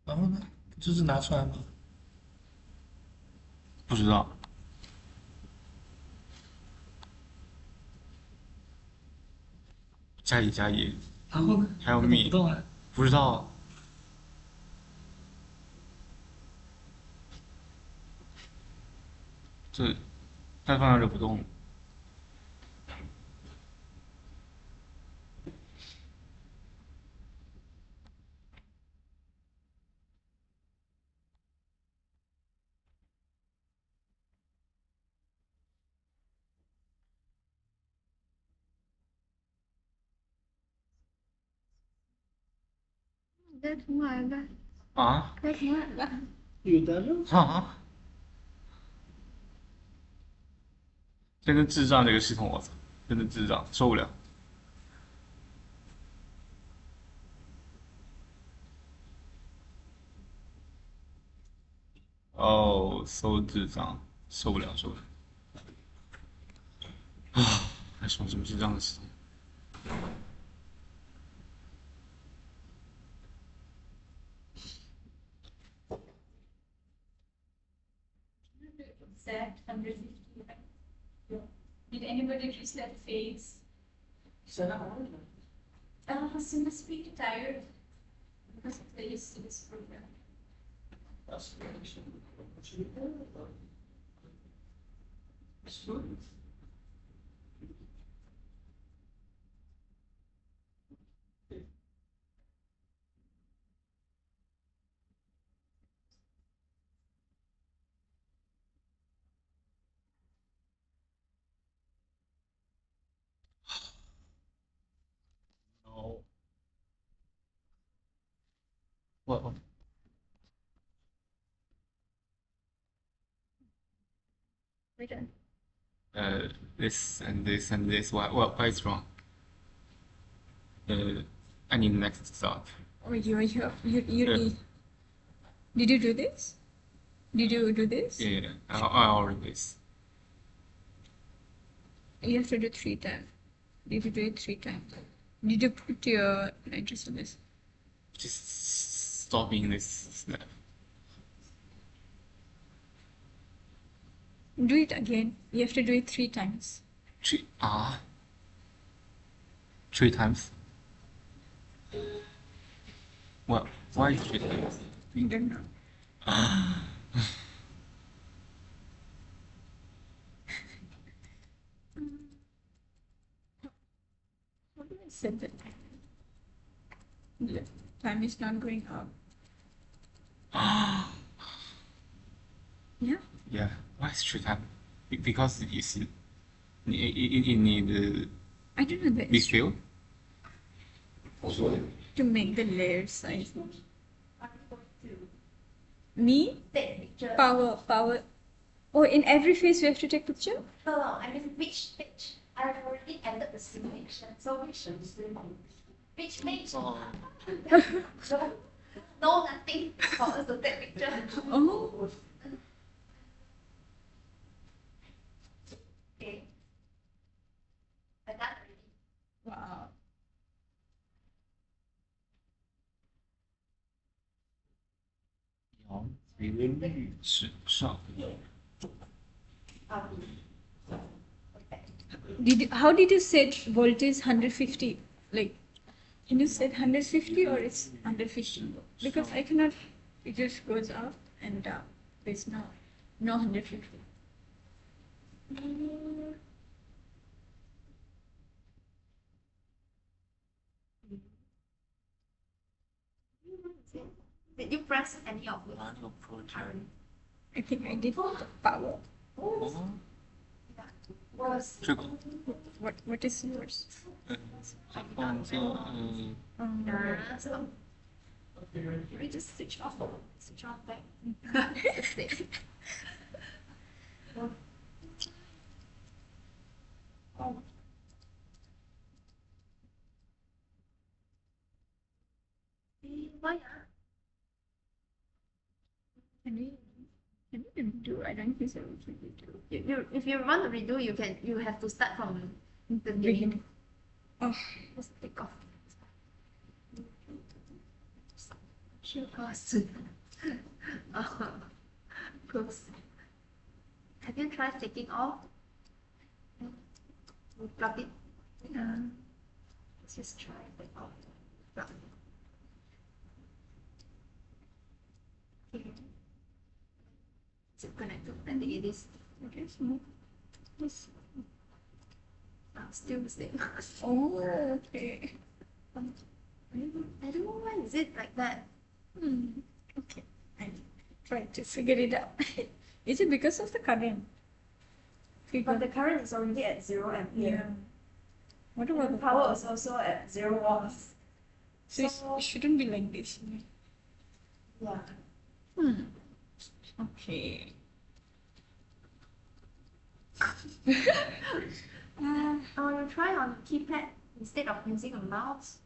然后呢？就是拿出来吗？不知道。加一。然后呢？还有米。动啊。不知道。这它放那就不动了。再重来呗，啊再重来吧。女的呢？啊！真的智障这个系统，我操，真的智障，受不了。哦，so 智障，受不了，受不了。啊，还说什么智障的系统？Set 150. Did anybody reach that phase? Sen har He must be tired because of the use of this program. No. What? We're done. This and this and this. Why is wrong? I need next start. Oh, you Yeah. Did you do this? Did you do this? Yeah, I already this. You have to do 3 times. Did you do it 3 times? Did you put your address on this? Just stop being this snap. Do it again. You have to do it 3 times. Three times. Well, why 3 times? I don't know. How do I set the time? The time is not going up. Yeah. Yeah, why is 3 times? Because you see, you need I don't know the big field. to make the layer size. Me? Take picture. Power. Oh, in every phase we have to take picture? No, I mean which page? I've already ended the simulation. So which page? Oh. No, nothing for us to take picture. Oh. Okay. I done already. Wow. How did you set voltage 150? Like, can you set 150 or it's 150? Because I cannot. It just goes up and down. There's no 150. Did you press any of it? I think I did the power. Was 这个， What is yours? 放这，so we just switch off back. Why? Can you do? I don't think so. Can you do? If you want to redo, you have to start from the beginning. Beginning. Oh. Just take off. Close. Have you tried taking off? Plug it. Let's just try take off. Plug it. Okay. Is it connected? I think it is. Okay, so This. Still the same. Oh, okay. I don't know why is it like that. Okay. I try to figure it out. Is it because of the current? But the current is already at 0 ampere. Yeah. What And about the the power is also at 0 watts. So it shouldn't be like this. Yeah. Okay. You try on keypad instead of using a mouse.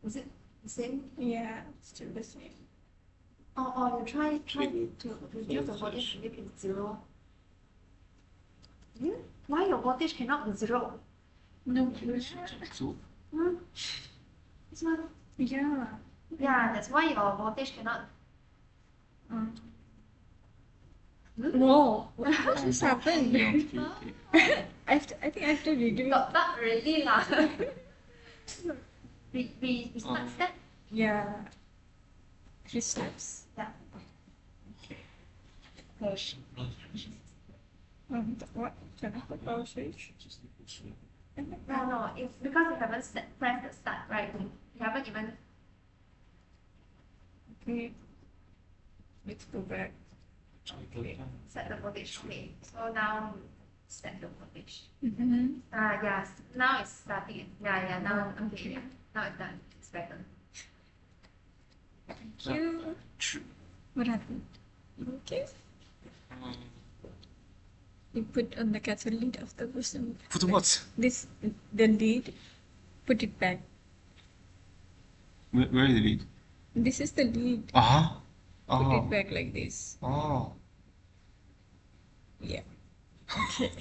Is it the same? Yeah, still the same. Or you try to reduce the voltage if it's 0. Why your voltage cannot be 0? No. So This one. Yeah. Yeah, that's why your voltage cannot. Whoa, what just happened? beyond 3K. I think I have to redo it. Got that already lah. we start step. Yeah. 3 steps. Yeah. Push. What? Turn off the power switch. No, it's because you haven't pressed the start, right? You haven't even. Okay. Let's go back. Set the voltage. Okay, so now set the voltage. Mm-hmm. Yes. Now it's starting. Yeah. Now okay. Yeah. Now it's done. It's better. Thank you. What happened? Okay. You put on the cathode lead of the person. Put what? This, the lead. Put it back. Where is the lead? This is the lead. Ah. Put Oh. it back like this. Oh. Yeah. Okay.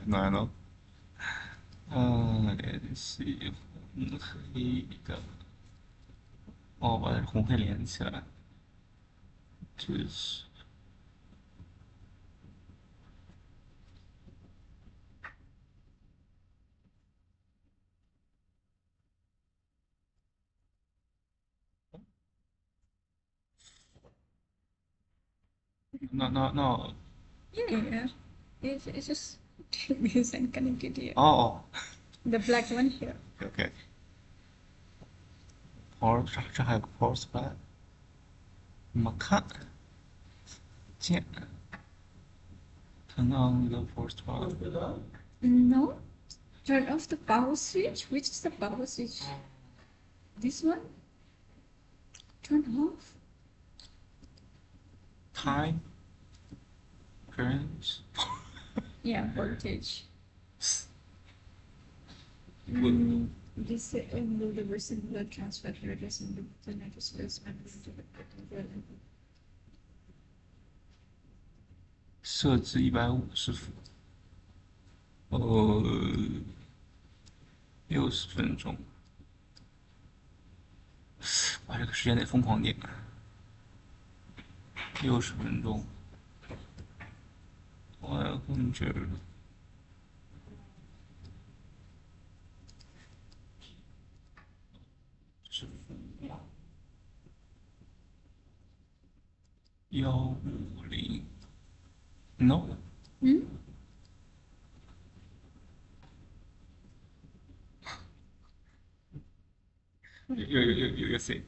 I know. Let's see. 红黑的。哦，把红黑连起来。这是。那 Yeah. It's just this and connect it here. 哦 The black one here. OK。power 这还有个 power supply，怎么看？键。Turn on the power supply。 No. Turn off the power switch. Which is the power switch? This one? Turn off. Time. Current. Yeah, voltage. This enable the reciprocal transfer radius and the noticeable memory to the critical. 设置150伏。60分钟。哇，这个时间得疯狂点。60分钟。100。是150。No。有 say。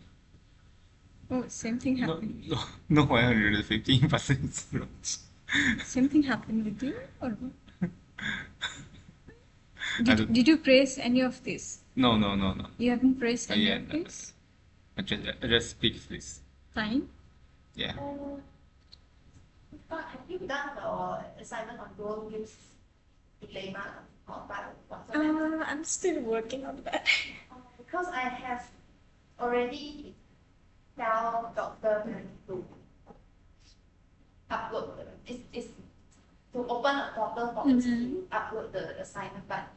Oh, same thing No, happened. no 115%. Same thing happened with you, or what? I don't- Did you press any of this? No. You haven't pressed any Yeah, of no. this? I just speak this. Fine. Yeah. But have you done the assignment on dual use dilemma or whatsoever? I'm still working on that. Because I have already tell Dr. to upload it's to open a portal for us to upload the assignment, but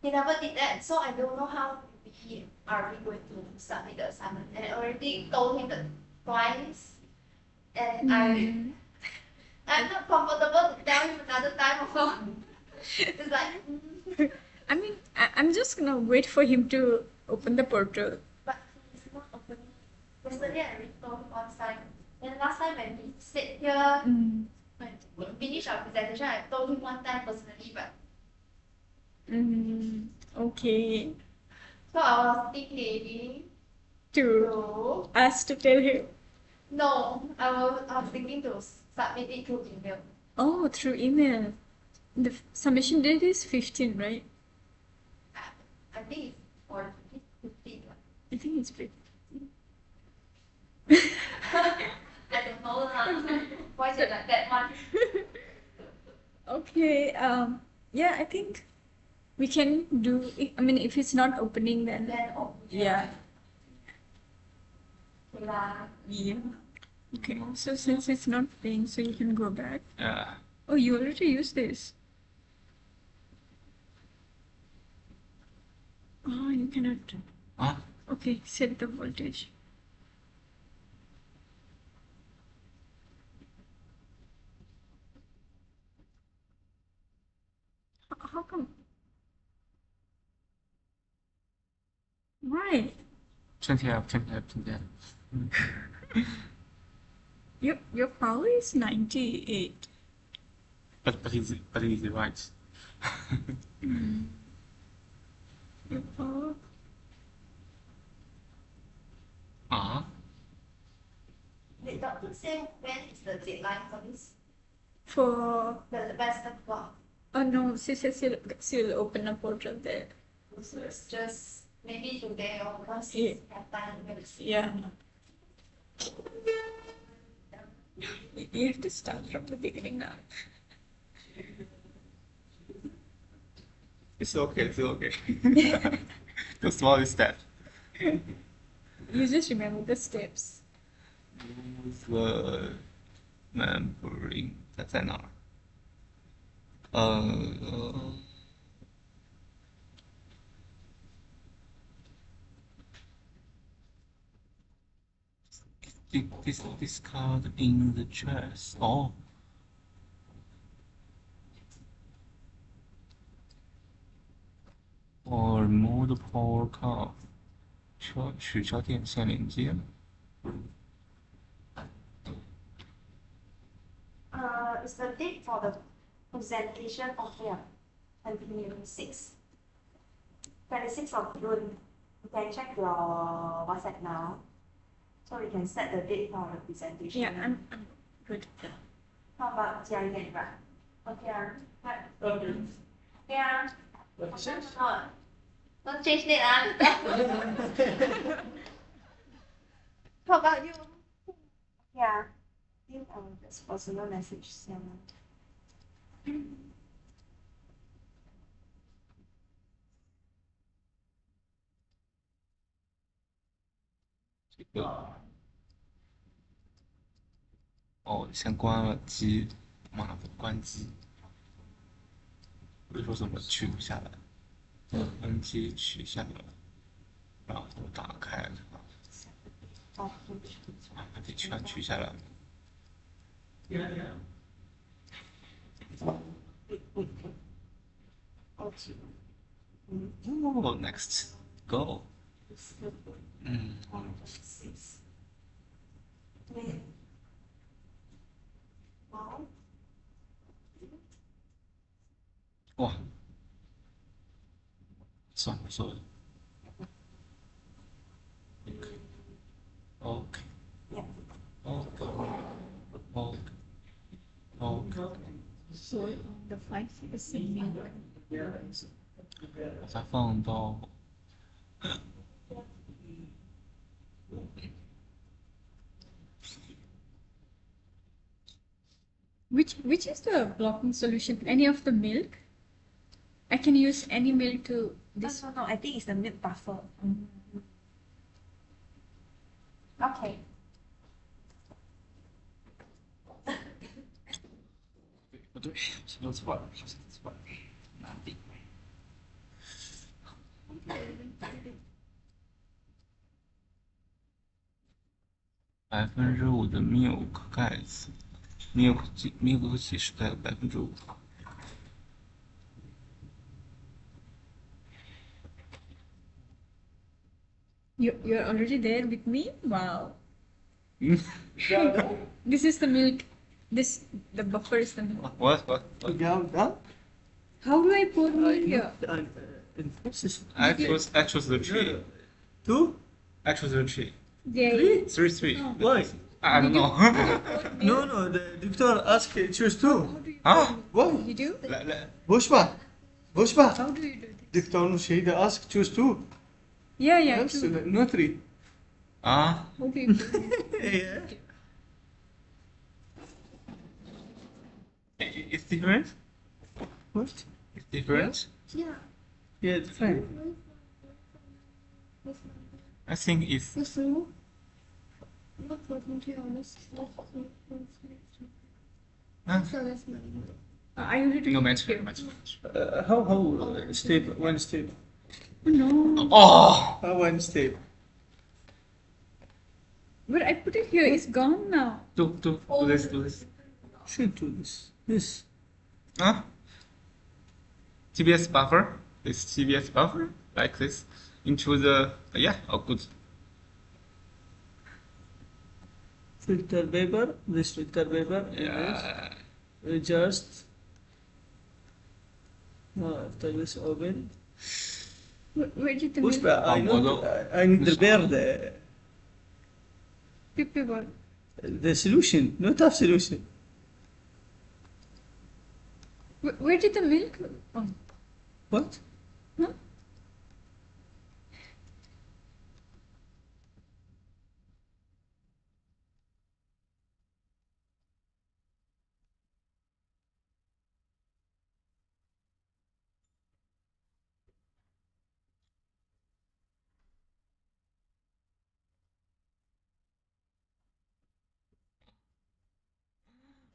he never did that, so I don't know how we are going to submit the assignment. And I already told him that twice, and I'm not comfortable to tell him another time also. It's like, I mean, I'm just gonna wait for him to open the portal. but he's not opening. Personally, I already told him one time. Then last time when we sit here, when we finished our presentation, I told him one time personally, but Okay. so I was thinking To to us to tell him. no, I was thinking to submit it through email. Oh, through email. The submission date is 15, right? I think it's for 15. I think it's 15. I don't know lah. Why is it like that one? Okay. Yeah, I think we can do. I mean, if it's not opening, then Then yeah. lah. Yeah. Okay. So since it's not playing, so you can go back. Yeah. Oh, you already used this. Oh, you cannot. Huh? Okay, set the voltage. How come? Right. Turn it up. Your power is 98. But it's right. Your power. Did doctor say when is the deadline for this? For The Western block. oh no, she says she'll open a portal there. So it's just maybe today or once Yeah. have time. We'll see. Yeah. You have to start from the beginning now. It's okay. The small step. You just remember the steps. Use the membrane 在哪儿？this card in the chest. Oh. Or remove the power cord. 取消电线连接。It's the date for the presentation of here, 26. 26th of June. You can check your WhatsApp now. So we can set the date for the presentation. Yeah, I'm good. How about Jia Yan, right? Okay, right. Yeah. Don't change it ah. How about you? Yeah. I think this personal message sent. 这个哦，先关了机，马上关机。不是说怎么取不下来，关机取下来，然后打开是吧？还得全取下来。Oh, next, go. 哇，算了。OK。So the 5% milk. 把它放到。Which is the blocking solution? Any of the milk? I can use any milk to this. No, I think it's the milk buffer. Okay. 不对，弄错了，好像错了，哪里？5%的 milk 盖子 ，milk 几十盖5%。You're already there with me? Wow. Down, This is the milk. The buffer is the milk. What? down, down. How do I pour milk here? In process. I chose the No, tree. no. Two? I chose the tree. Yeah. Three. Why? I don't know. No, the doctor asked choose two. How do you Huh? Why? You do? Bushba. How do you do this? Doctor Shahida asked choose two. Yeah, Yes, true. no three. Ah, How do you do it? Yeah. it's different. What? It's different. Yeah. Yeah, it's fine. I think it's The flu. Not for 20 hours. Huh? So that's mine. I usually do no it matter. here. How step? One step. No. Oh, One step. But I put it here. It's gone now. do this. Should do this. This. Huh? TBS buffer. This TBS buffer like this into the Oh, good. Filter paper. This filter paper. Yeah. We just. After this open. Where did the Push milk? back. I need to prepare People. the solution. Not have solution. Where did the milk? Oh. What? Huh?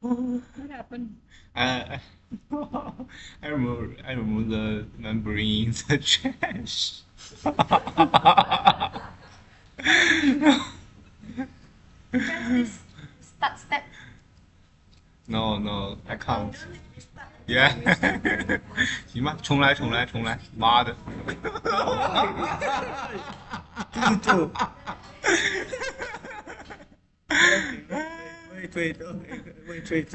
What happened? I remove the membrane in the trash. Press this start step. No, I can't. Yeah. 行吧，重来，妈的。Two. Wait. Okay,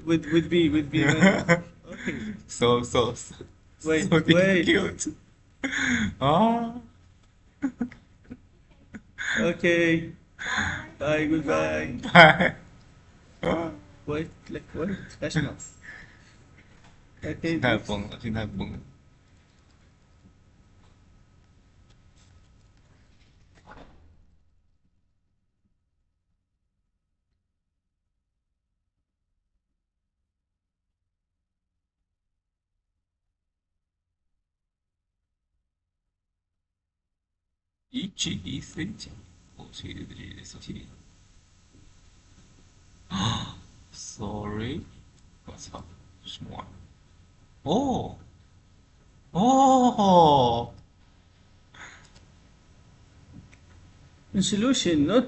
wait. With B. Okay. So Wait. difficult. Oh. Okay. Bye. Goodbye. Bye. Wait. That's not. Okay. 太疯了，心态崩了。EGEC 我去的这个手机。啊，sorry，我操，什么玩意儿？哦， Solution, not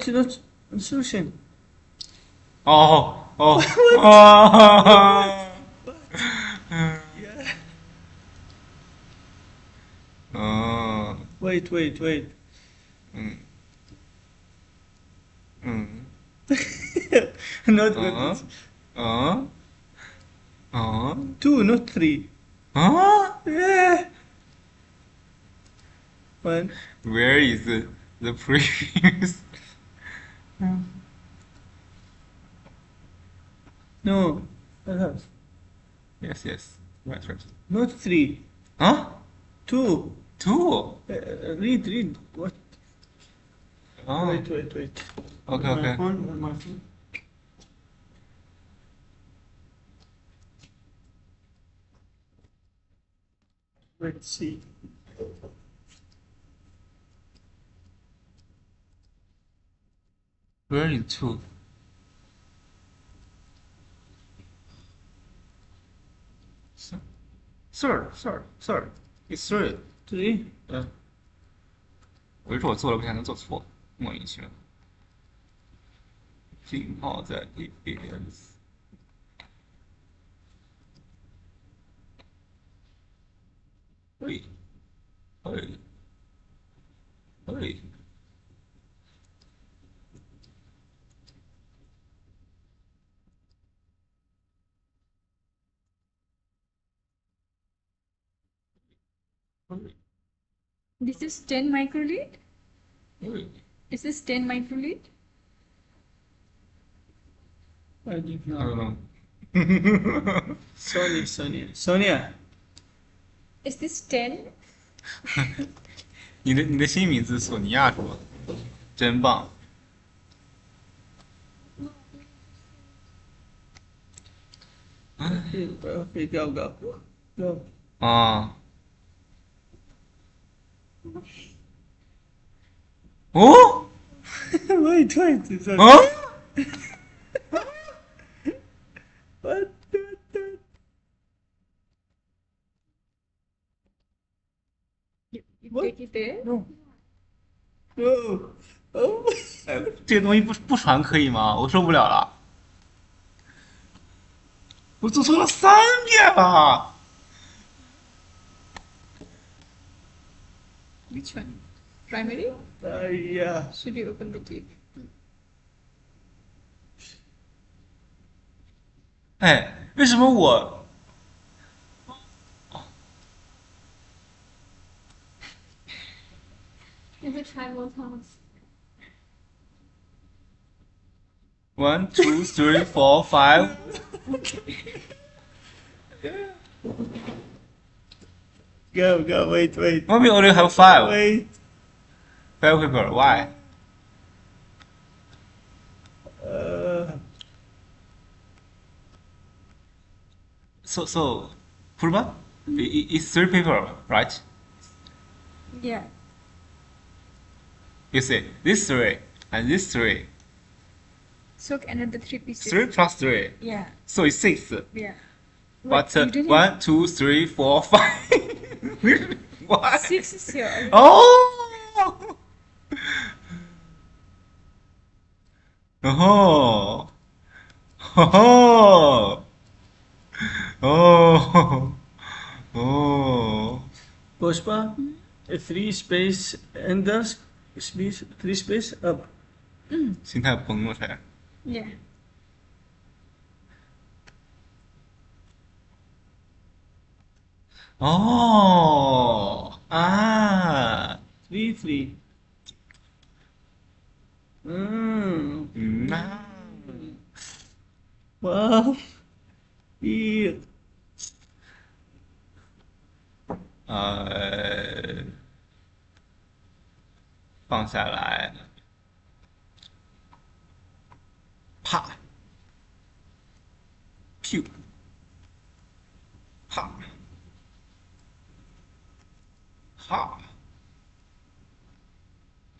solution. 哦，Wait. 嗯 Not good. 2, not 3. Yeah. 1. Where is the previous? No. Yes. Right. Not 3. Huh? 2. 2. Read. What? Oh. Wait. Okay. My phone. Let's see. Where is 2? Sir, it's 3. 3. 我就说我做了，不想能做错，莫名其妙。信号在 ABS。喂， This is 10 microliter. Ui, Is this 10 microliter? I don't I know. don't know. Sonia. Is this 10? 你的新名字索尼娅是吧？真棒。Okay, go. Go. 啊。哦 wait. It's okay. 啊！ What? You What? take it there. No. Oh. 这个东西不传可以吗？我受不了了。我做错了3遍了。Which one? Primary? Yeah. Should you open the tape? 哎，为什么我 You can try more times. 1, 2, 3, 4, 5? Go. Wait. Why we only have 5? Wait. 5 people. Why? So, Purba, it's 3 people, right? Yeah. You see, this 3 and this 3. Soak another 3 pieces. 3 plus 3. Yeah. So it's 6. Yeah. But you didn't 1, 2, 3, 4, 5. Why? 6 is here. Oh! Oh! Oh! Oh! Oh! Pushpa, a 3 space enters, space 3 space up. 心态崩了才。 Yeah. Oh! Ah! 3. Mm. Wow. Yeah. 放下来，啪，噗，啪，哈，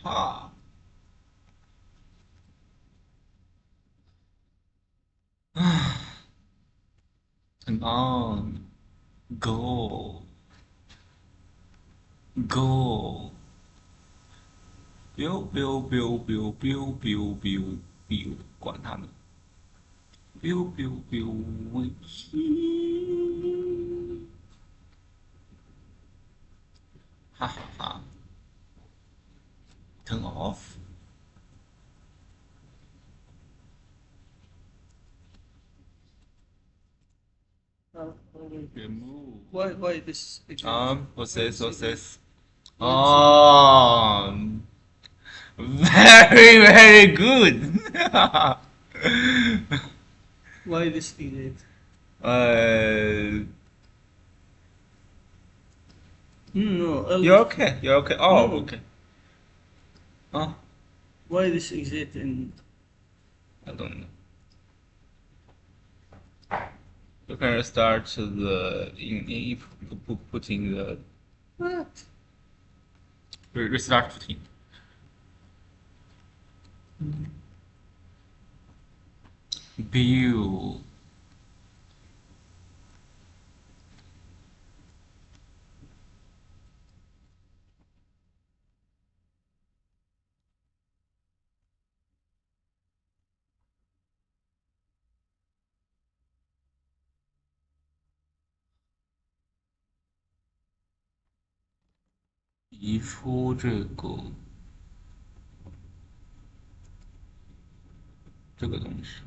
哈，turn on, go, go, biu biu biu biu biu biu biu biu，管他呢，biu biu biu，哈哈哈，turn off。 remove。 Why this? What's this? Very good. Why this exit? No. You're okay. Oh, No. okay. Oh, Why this exit in? I don't know. You can start putting the What? restart putting. View.移出这个东西。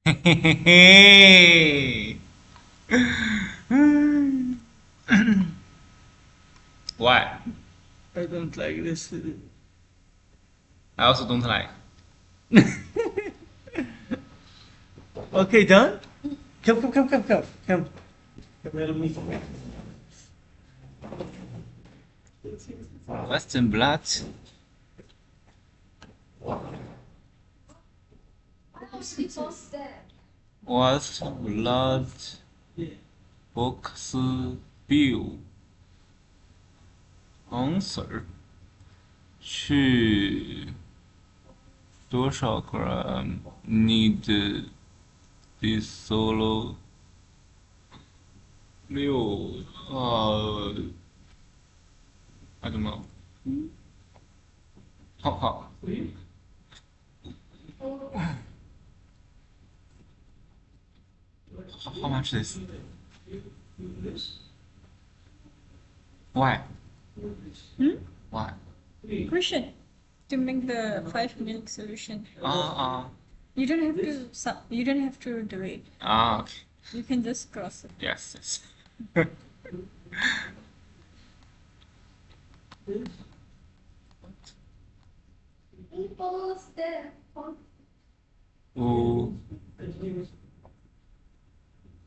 Why? I don't like this. I also don't like. Okay, done? Come. Come, help me. Western blood. What's blood box bill answer 去多少 gram need this solo 六I don't know. How much is why? Why? Question. To make the 5 milk solution, Ah you don't have to. You don't have to do it. okay. You can just cross it. Yes. People's there. Oh,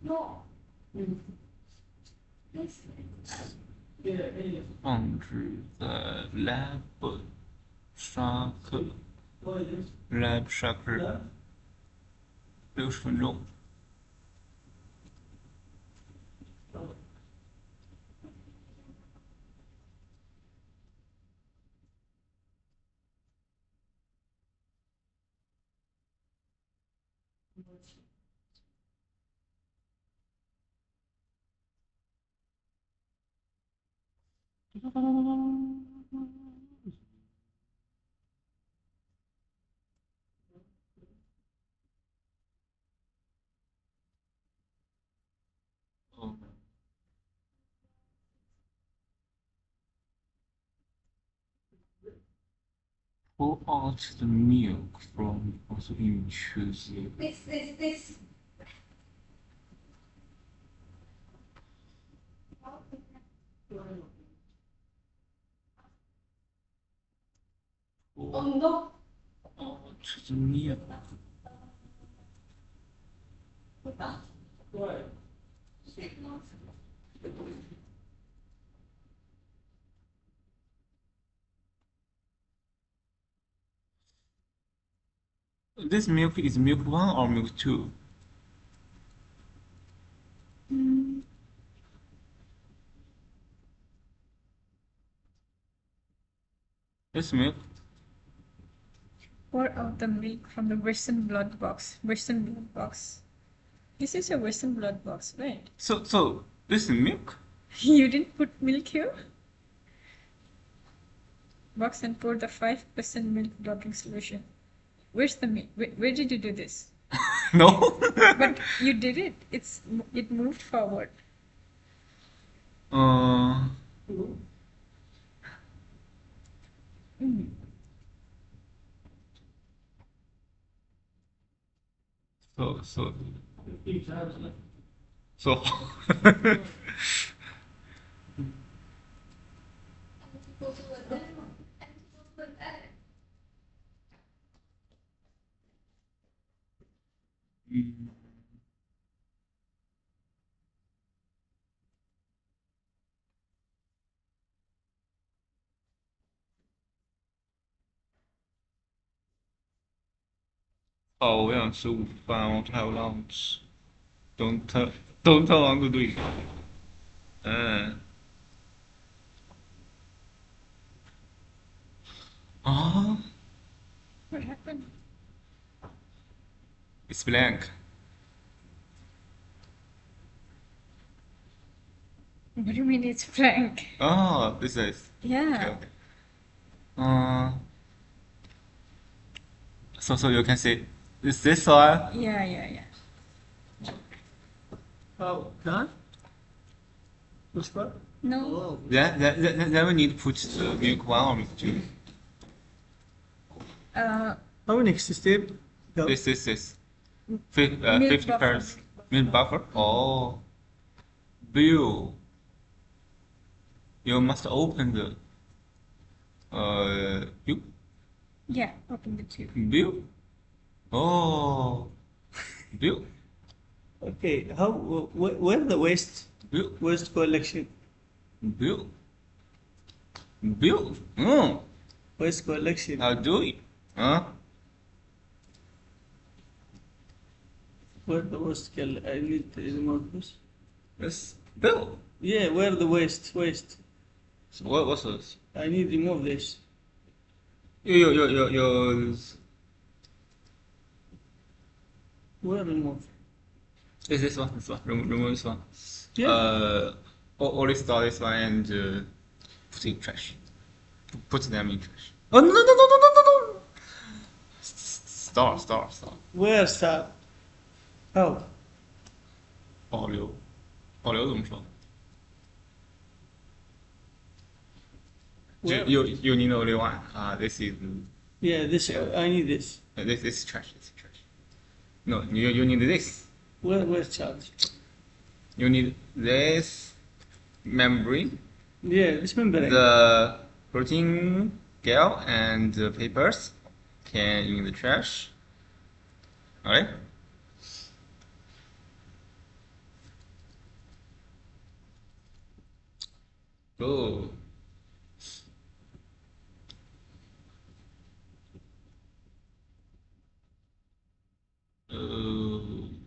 No. This 放置在 lab 沙克 lab 沙克60分钟。Pour out the milk from also infuse. this. Oh no. Out the milk. This milk is milk 1 or milk 2? This milk? Pour out the milk from the Western blood box. Western blood box. This is a Western blood box, right? So this is milk? You didn't put milk here? Box and pour the 5% milk blocking solution. Where's the milk? Where did you do this? No. But you did it. It moved forward. So嗯 哦，我想吃午饭，I want to have lunch. Don't want to do it. 嗯。啊 What happened? It's blank. What do you mean it's blank? Oh, this is. Yeah. Okay. So you can see, is this one? Yeah. Oh, done? Which part? No. Oh. Then we need to put the milk 1 or milk 2. Uh, How next step? Go. This. Milk 50 buffer. pairs milk buffer. Oh, Bill, you must open the you Yeah, open the tube. Bill. Oh, Bill, Okay, how, where the waste, Bill, waste collection? Bill, Bill. Oh, Waste collection. how do you? Huh? Where the waste I need to remove this. Yes, Bill. Yeah, where the waste? So what's this? I need to remove this. You. Where remove? Is this one? This one. Remove this one. Yeah. Or restore this one and put it in trash. Put them in trash. Oh no! Stop. Where start? How? 保留怎么说？ Where? You need only one. This is Yeah, this, I need this. this is trash. This is trash. No, you need this. Where charge? You need this membrane, Yeah, this membrane. the protein gel, and the papers can in the trash. Alright. Go. Uh,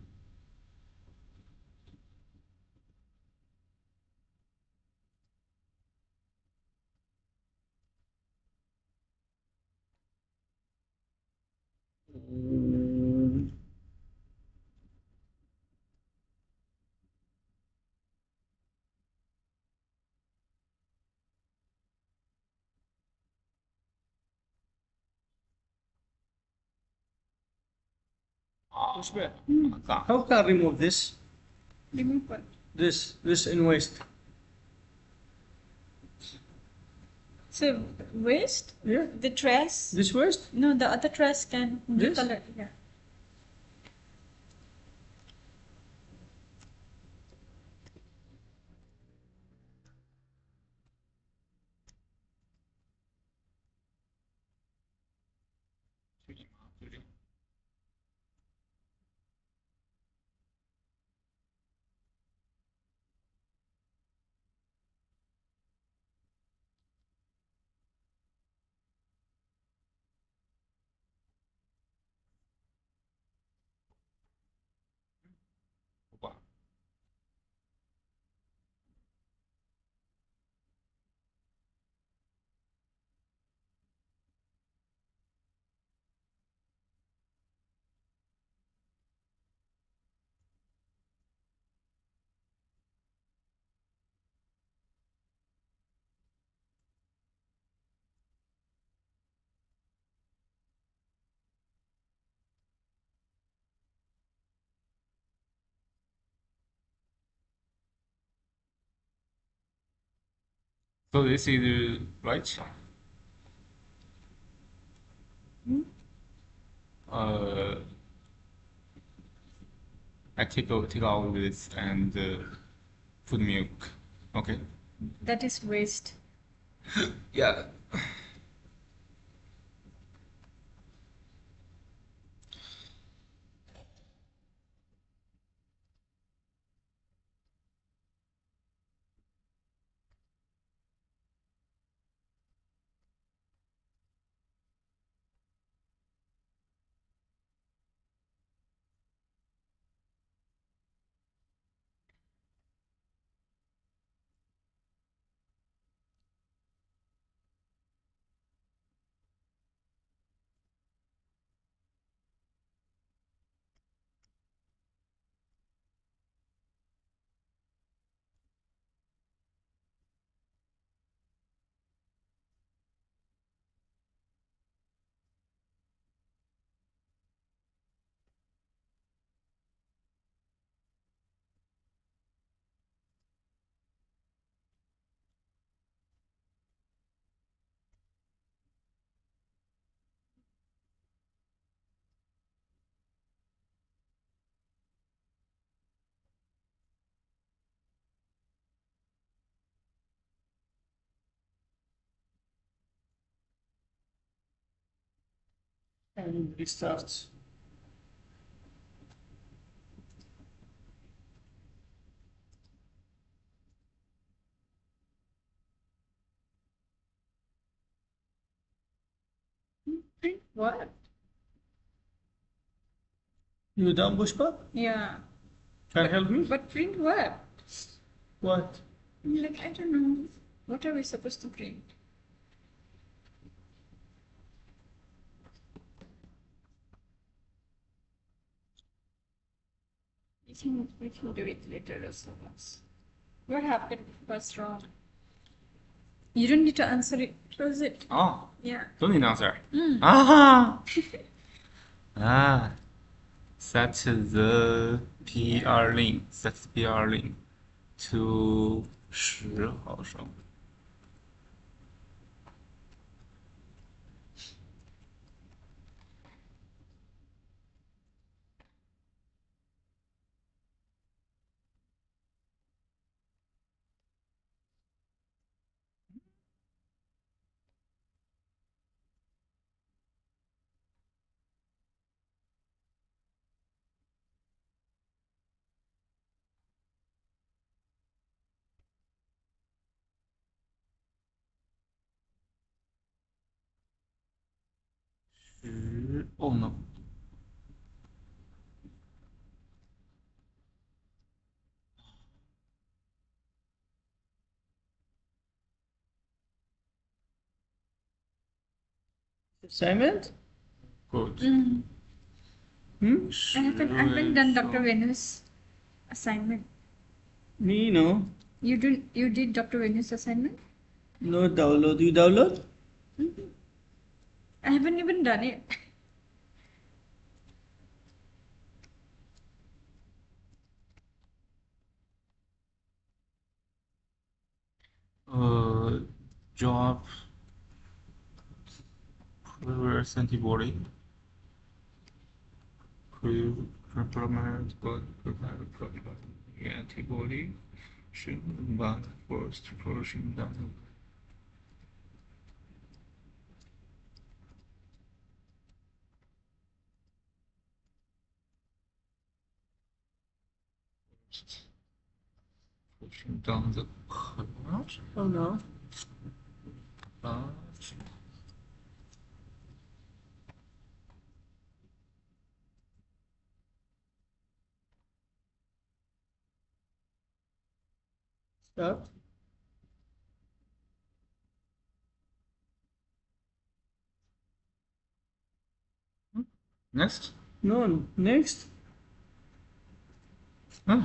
Push back. got How can I remove this? Remove what? This in waste. So waste? Yeah. The trash? This waste? No, the other trash can be This? colored. Yeah. So this is right. Uh, I take out this and put milk. Okay. That is waste. Yeah. And restarts. Print what? You done, Pushpa? Yeah. Can you help me? But print what? What? Like, I don't know. What are we supposed to print? We can do it later also. What happened? What's wrong? You don't need to answer it. Close it. Oh, Yeah. don't need answer. Mm. Ah. Ah. Set the PR link. Set the PR link to 10毫升。Oh no. Assignment? Good. Mm. Hmm? I haven't done Dr. Venu's assignment. Me, no. You did Dr. Venu's assignment? No download. You download? I haven't even done it. Job previous antibody. Complement antibody should bind first version down. Pushing down the curve. Oh no. Start. Next. No, next. Huh.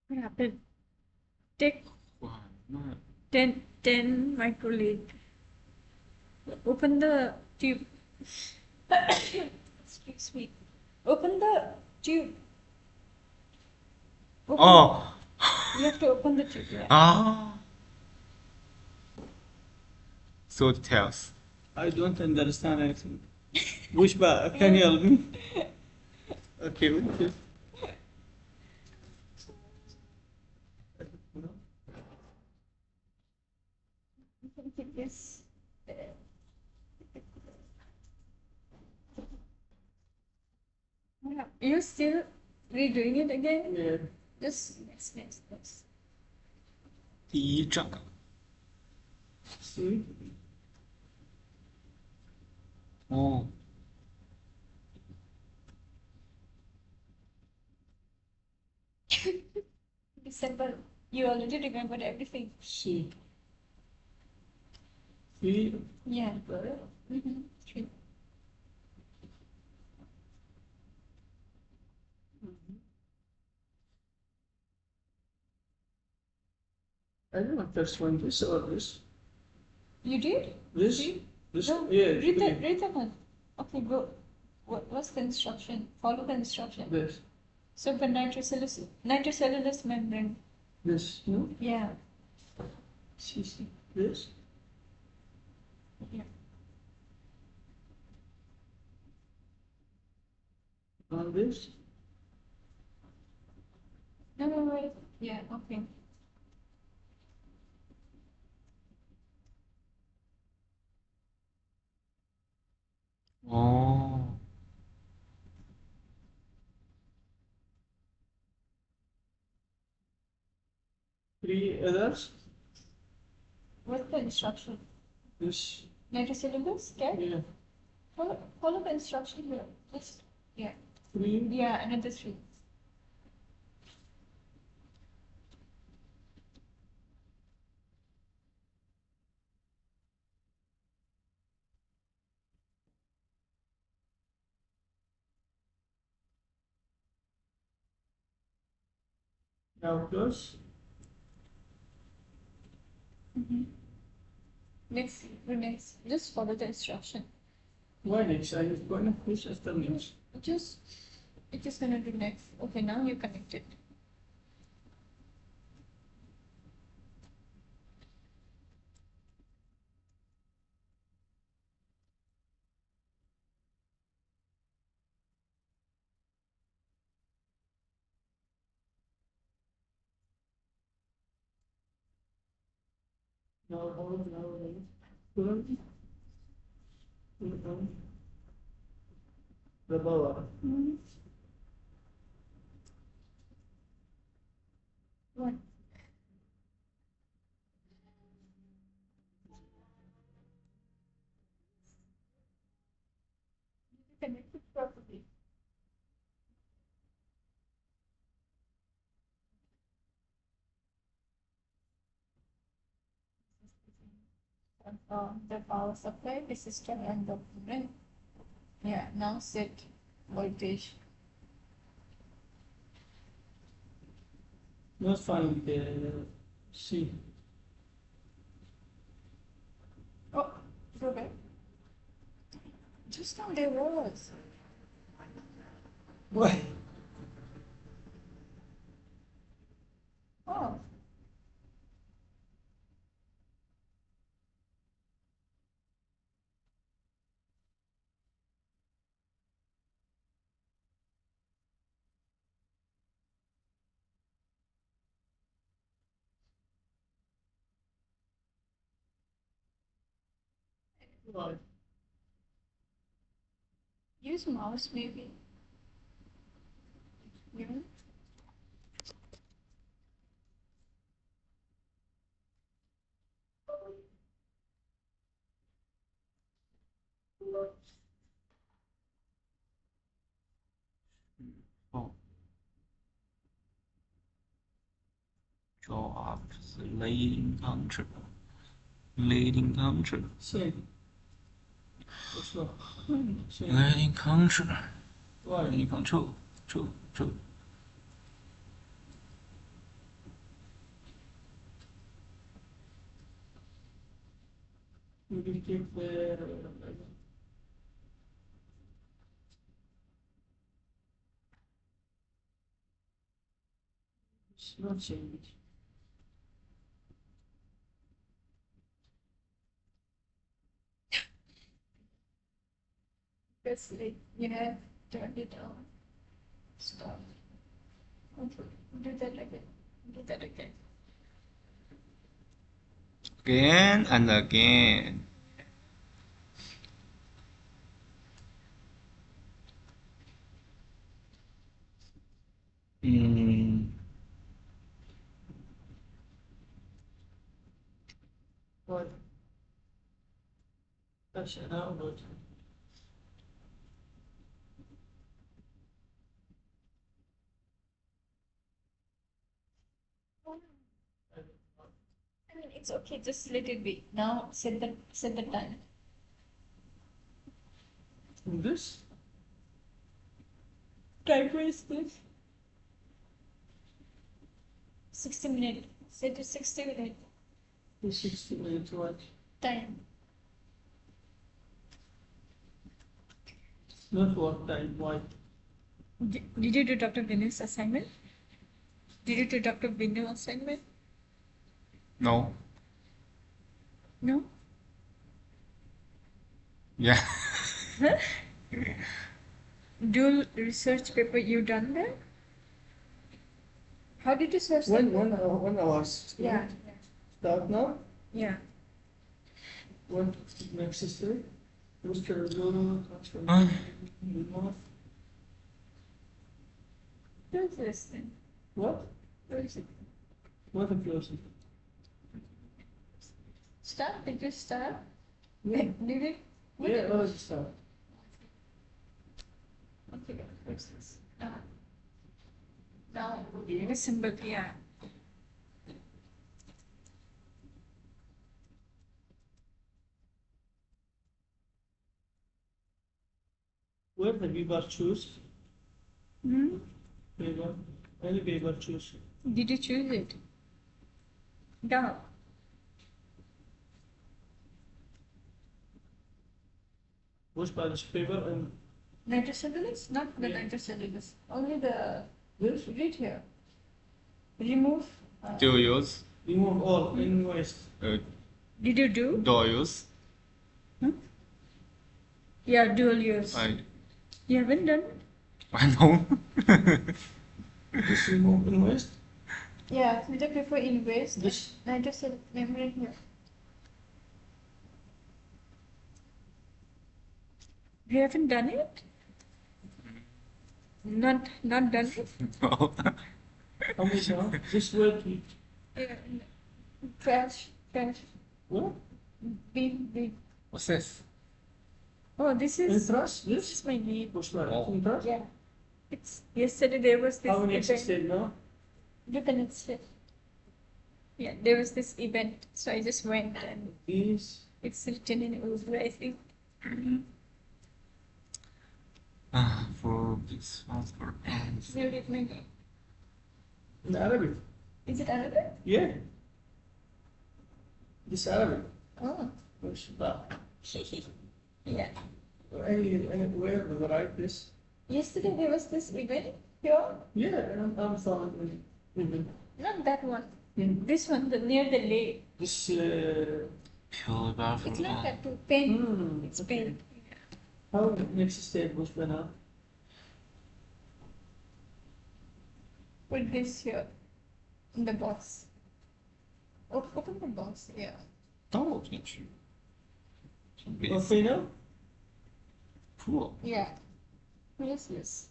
What happened? Take Wow, no. 10 microliter. Open the tube. Excuse me. Open the tube. Open Oh. You have to open the tube. Yeah. Ah. So details. I don't understand anything. Pushpa, can you help me? Okay, wait. Yes. You still redoing it again? Yeah. Just next. 第一章。 See? Oh. December. You already remembered everything. See. See? Yeah. Mm-hmm. True. I don't know if that's one this or this. You did? This? See? This? No. Yeah. Read that one. Okay, go. What's the instruction? Follow the instruction. This. So for nitrocellulose membrane. This. No? Yeah. See. This? Yeah. On this? Yeah, okay. Oh. Three others. What's the instruction? This. Letter syllabus? Okay. Yeah. Follow the instruction here. Just, yeah. Three. Yeah, another three. Now close. Next, just follow the instruction. Why next? I was going to push as the next. Just, it's just gonna do next. Okay, now you connect it. Now hold, now hold. Pull. Pull down. The ball. One. Connect it properly. The power supply, the system, and the brain. Yeah, now set voltage. Let's find the C. Oh, go back. Just now there was. Why? Oh. Why? Use mouse maybe. Yeah. Oh. Draw up the leading country. Leading country. Same. What's wrong? Same. Leading country. Why? Leading control. True. True. You will keep the. It's not change. Just like, yeah, turn it on. Stop. Okay. Do that again. Do that again. Again and again. What? That's an outlet. I mean, it's okay, just let it be. Now set the time. This? Time is this? 60 minutes. Set it 60 minutes. The 60 minutes what? Time. Not what time, why? Did you do Dr. Vinay's assignment? Did you do Dr. Vinay's assignment? No. No? Yeah. Dual research paper, you done that? How did you search When that? when I was Yeah. start now. Yeah. What next is there? What's the result? Ah. What is this thing? What? What is it? What a closing. Start? Did you start? Yeah. Did it? What Yeah, did- oh, it's start. Okay, what's this? Now, the symbol, yeah. Where the paper choose? Hmm? Paper. Any paper choose. Did you choose it? Down. Which part is paper and Nitrocellulose? Not the Yeah. nitrocellulose. Only the. this? Read here. Remove. 就 use Remove all in waste. Did you do? dual use. Yeah, dual use. You haven't done it? I know. This remove in waste. Yeah, filter paper in waste. This Nitrocellulose membrane here. You haven't done it? Not done it? No. how many now? This where to Yeah. Trash. what? Bin. What's this? Oh, this In is trash? this This? is my name. Which one? Oh. In trash? Yeah. It's yesterday there was this How many event. existed now? You can accept. Yeah, there was this event, so I just went and These. it's written in Urdu, I think. For this transfer. You read my name. In Arabic. Is it Arabic? Yeah. This Arabic. Oh. Which that? Yeah. Where do I write this? Yesterday there was this event here. Yeah, I'm sorry. Not that one. Hmm. This one, near the lake. This. Pure bathroom. It's like that too. Paint. Hmm, It's okay. paint. How next step was when up? Put this here in the box. Open the box. Yeah. 倒进去。 Okay now? Cool. Yeah. What is this?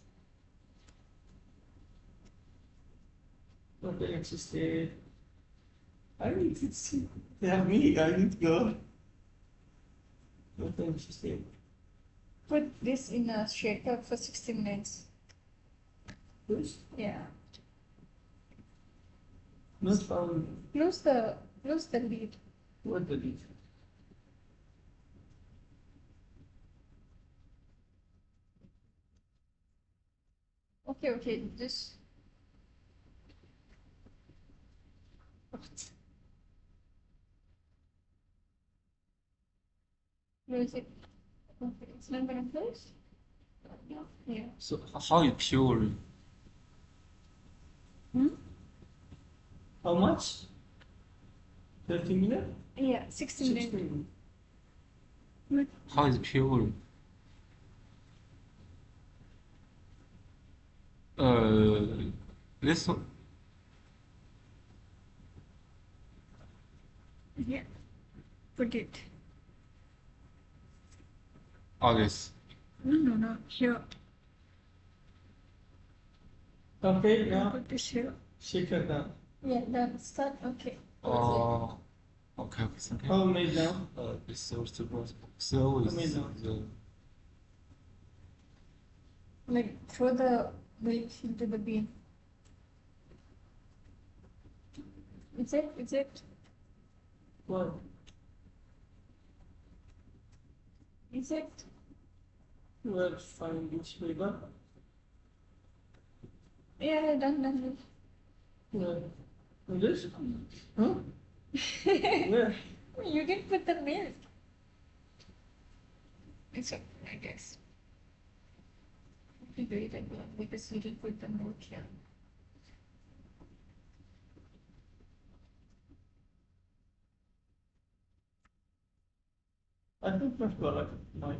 What the next step? I need to see. Yeah, me. I need to go. What the next step? Put this in a shaker for 60 minutes. This? Yeah. Not found. Close the lid. What the leaf? Okay, just. Close it. Okay, it's not gonna close? Yeah. So how is pure? How much? 30 minutes? Yeah, 60 minutes. 16. How is pure? This one. Yeah. Put it. Oh, this. No. Here. Okay, now Put this here. shake it down. Yeah, done. Start. Okay. Oh. Okay. Okay. How made now? This source to was so is Amazing. the Like throw the milk into the bean. Is it? What? Is it? Let's find this paper. Yeah, done. Where? And this? Huh? Where? You didn't put the milk. It's okay, I guess. You do it again because you didn't put the milk here. I think my product knife.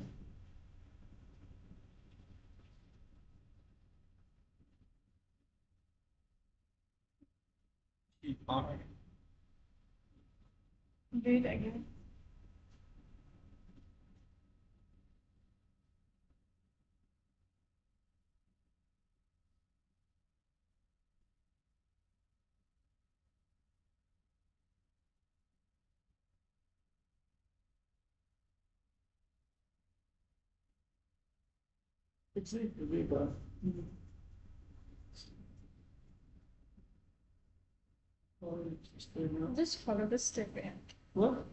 R. Do it again. It's a river. Or it's the Just follow the step in. what?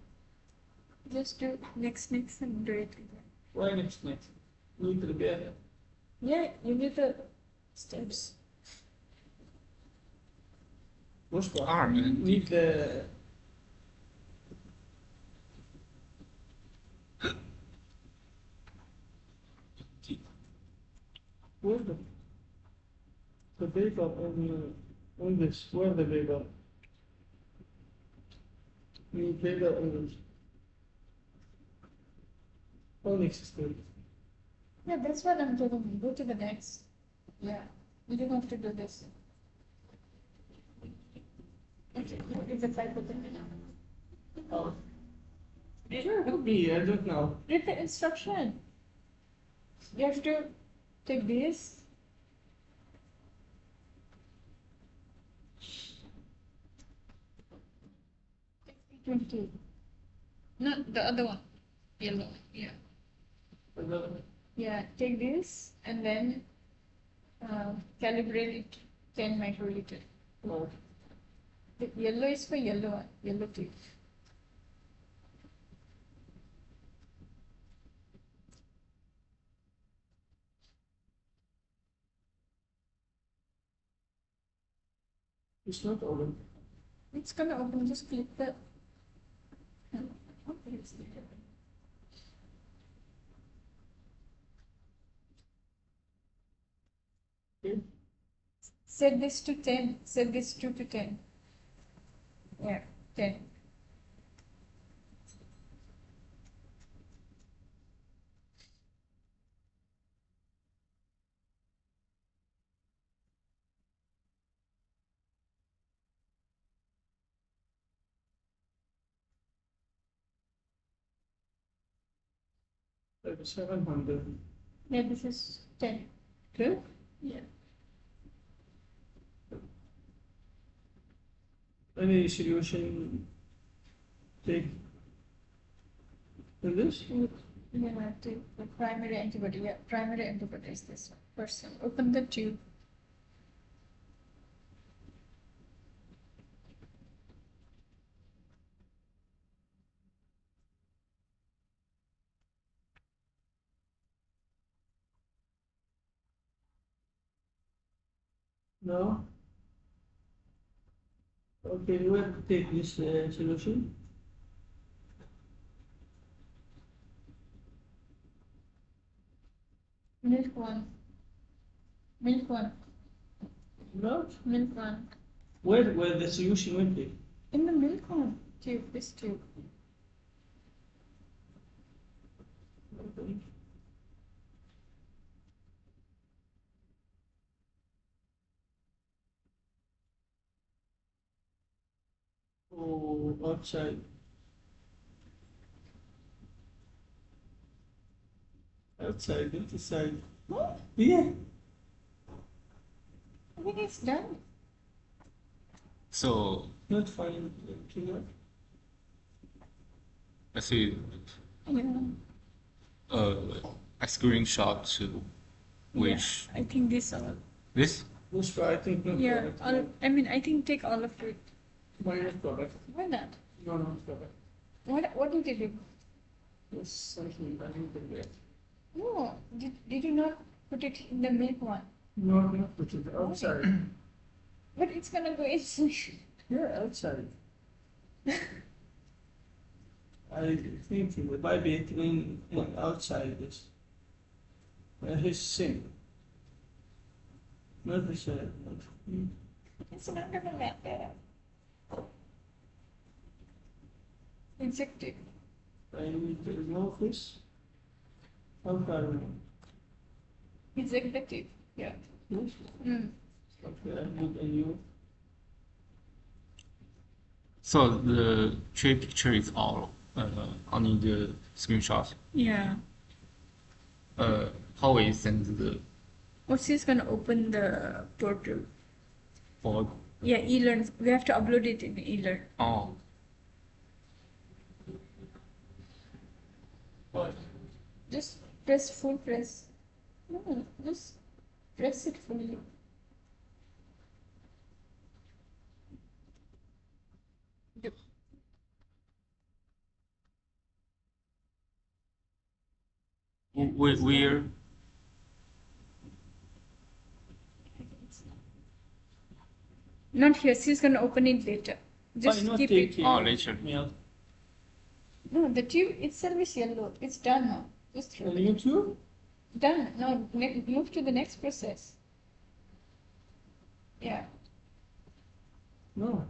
Just do next and do it again. Why next? Need to be ahead. Yeah, you do the steps. What's the R Need the where's the big up on this? Where the big up? Need big up on this. Oh, next is good. Yeah, that's what I'm telling you. Go to the next. Yeah, you don't have to do this. Okay, it's a type of thing. Oh. Sure, could be. I don't know. Read the instruction. You have to take this. Take 20. No, the other one. Yellow. Yeah. Another. Yeah, take this and then calibrate it 10 microliter. No. The yellow is for yellow one, yellow tip. It's not open. It's gonna open, just click the. Okay, it's there. Okay. Set this to 10, set this to 10. Yeah, 10. Like 700. Yeah, this is 10. Okay. Yeah. Any solution take in this? Yeah, take the primary antibody. Yeah, primary antibody is this one. First, open the tube. No. Okay, you have to take this solution. Milk one. Milk one. No. Milk one. Where the solution will be? In the milk one. Tube, this tube. Okay. Oh, outside. Outside, not inside. What? Yeah. I think it's done. So Not fine. Clear. I see Yeah. a screenshot to which Yeah, I think this all. this This I think not Yeah, correct. all, I mean, I think take all of it. Mine is correct. Why not? No, no, it's correct. What did you do? Yes, something I need to get. No, did you not put it in the milk one? No, not put it outside. But it's gonna go inside. Yeah, outside. I think the Bible in outside this. His sin. Not the side. It's not gonna matter. Injective. I need to remove this. How far away? Executive. Yeah. Yes. Mm. Okay, I need a new. So the tray picture is all on the screenshot. Yeah. How we send the Oh, she's gonna open the portal. for Yeah, eLearn. We have to upload it in eLearn. oh Just press full press. No, just press it fully. Yep. where Not here. She's gonna open it later. Just keep it oh on. later. Yeah. No, the tube itself is yellow. It's done now. Just throw On it. YouTube? Done. Now move to the next process. Yeah. No.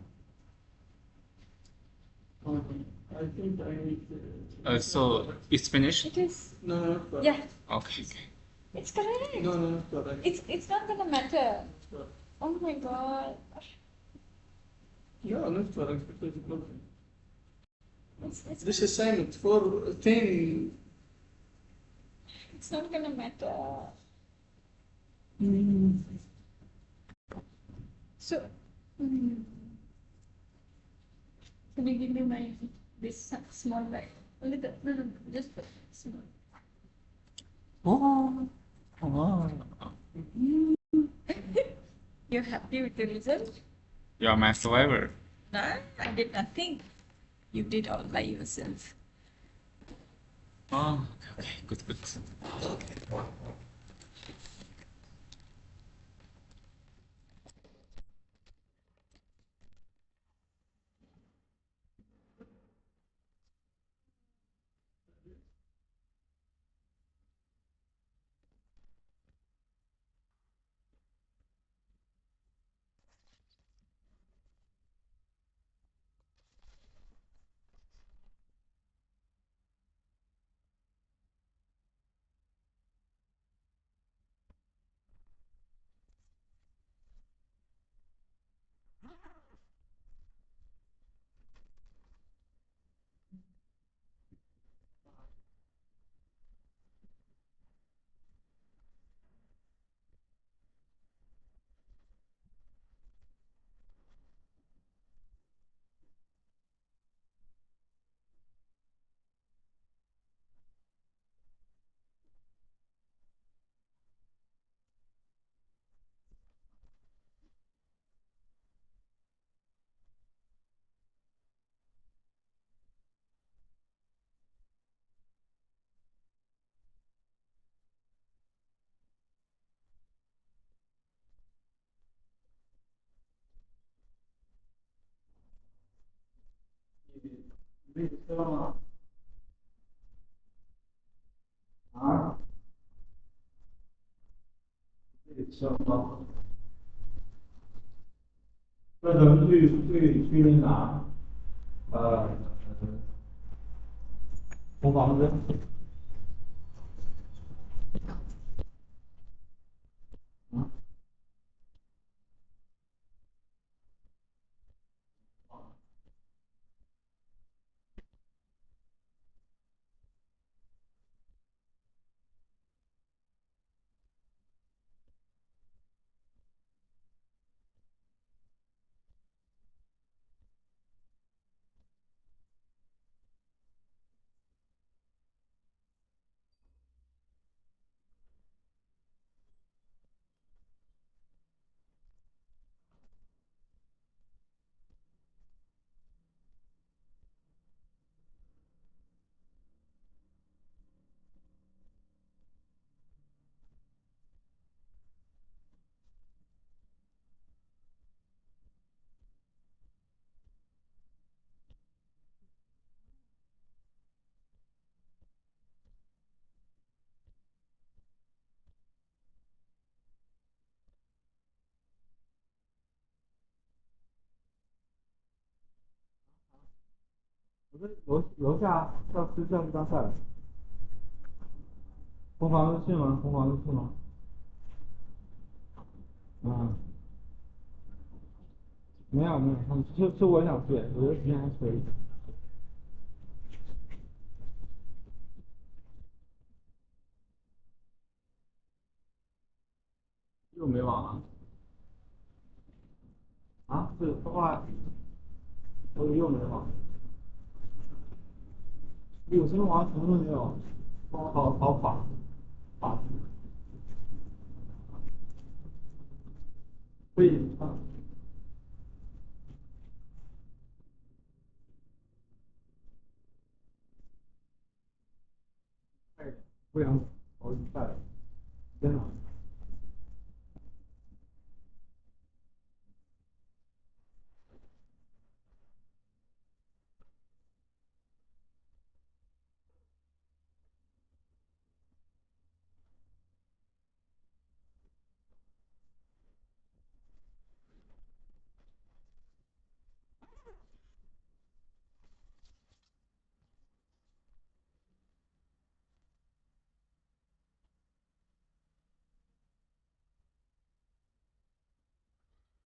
Okay. I think I need to. So it's finished. It is. No, no, correct. Yeah. Okay. It's correct. No, no, correct. It's not gonna matter. Correct. Oh my god. Yeah, not correct because it's not. It's This assignment for 10. it's not gonna matter. So, can you give me my this small bag? Only the no, just the small. Oh. Oh. You're happy with the result? You're my survivor. No, I did nothing. You did all by yourself. Oh, okay, good, good.那咱们去那哪？呃，红房子。我在楼下要吃教师大赛，红房子去吗？红房子去吗？嗯。没有没有，是我想睡，我觉得时间还可以。又没网了。啊？是说话，我又没网。有什么网什么都没有，好法。可以啊。快点，不然我快了，真的。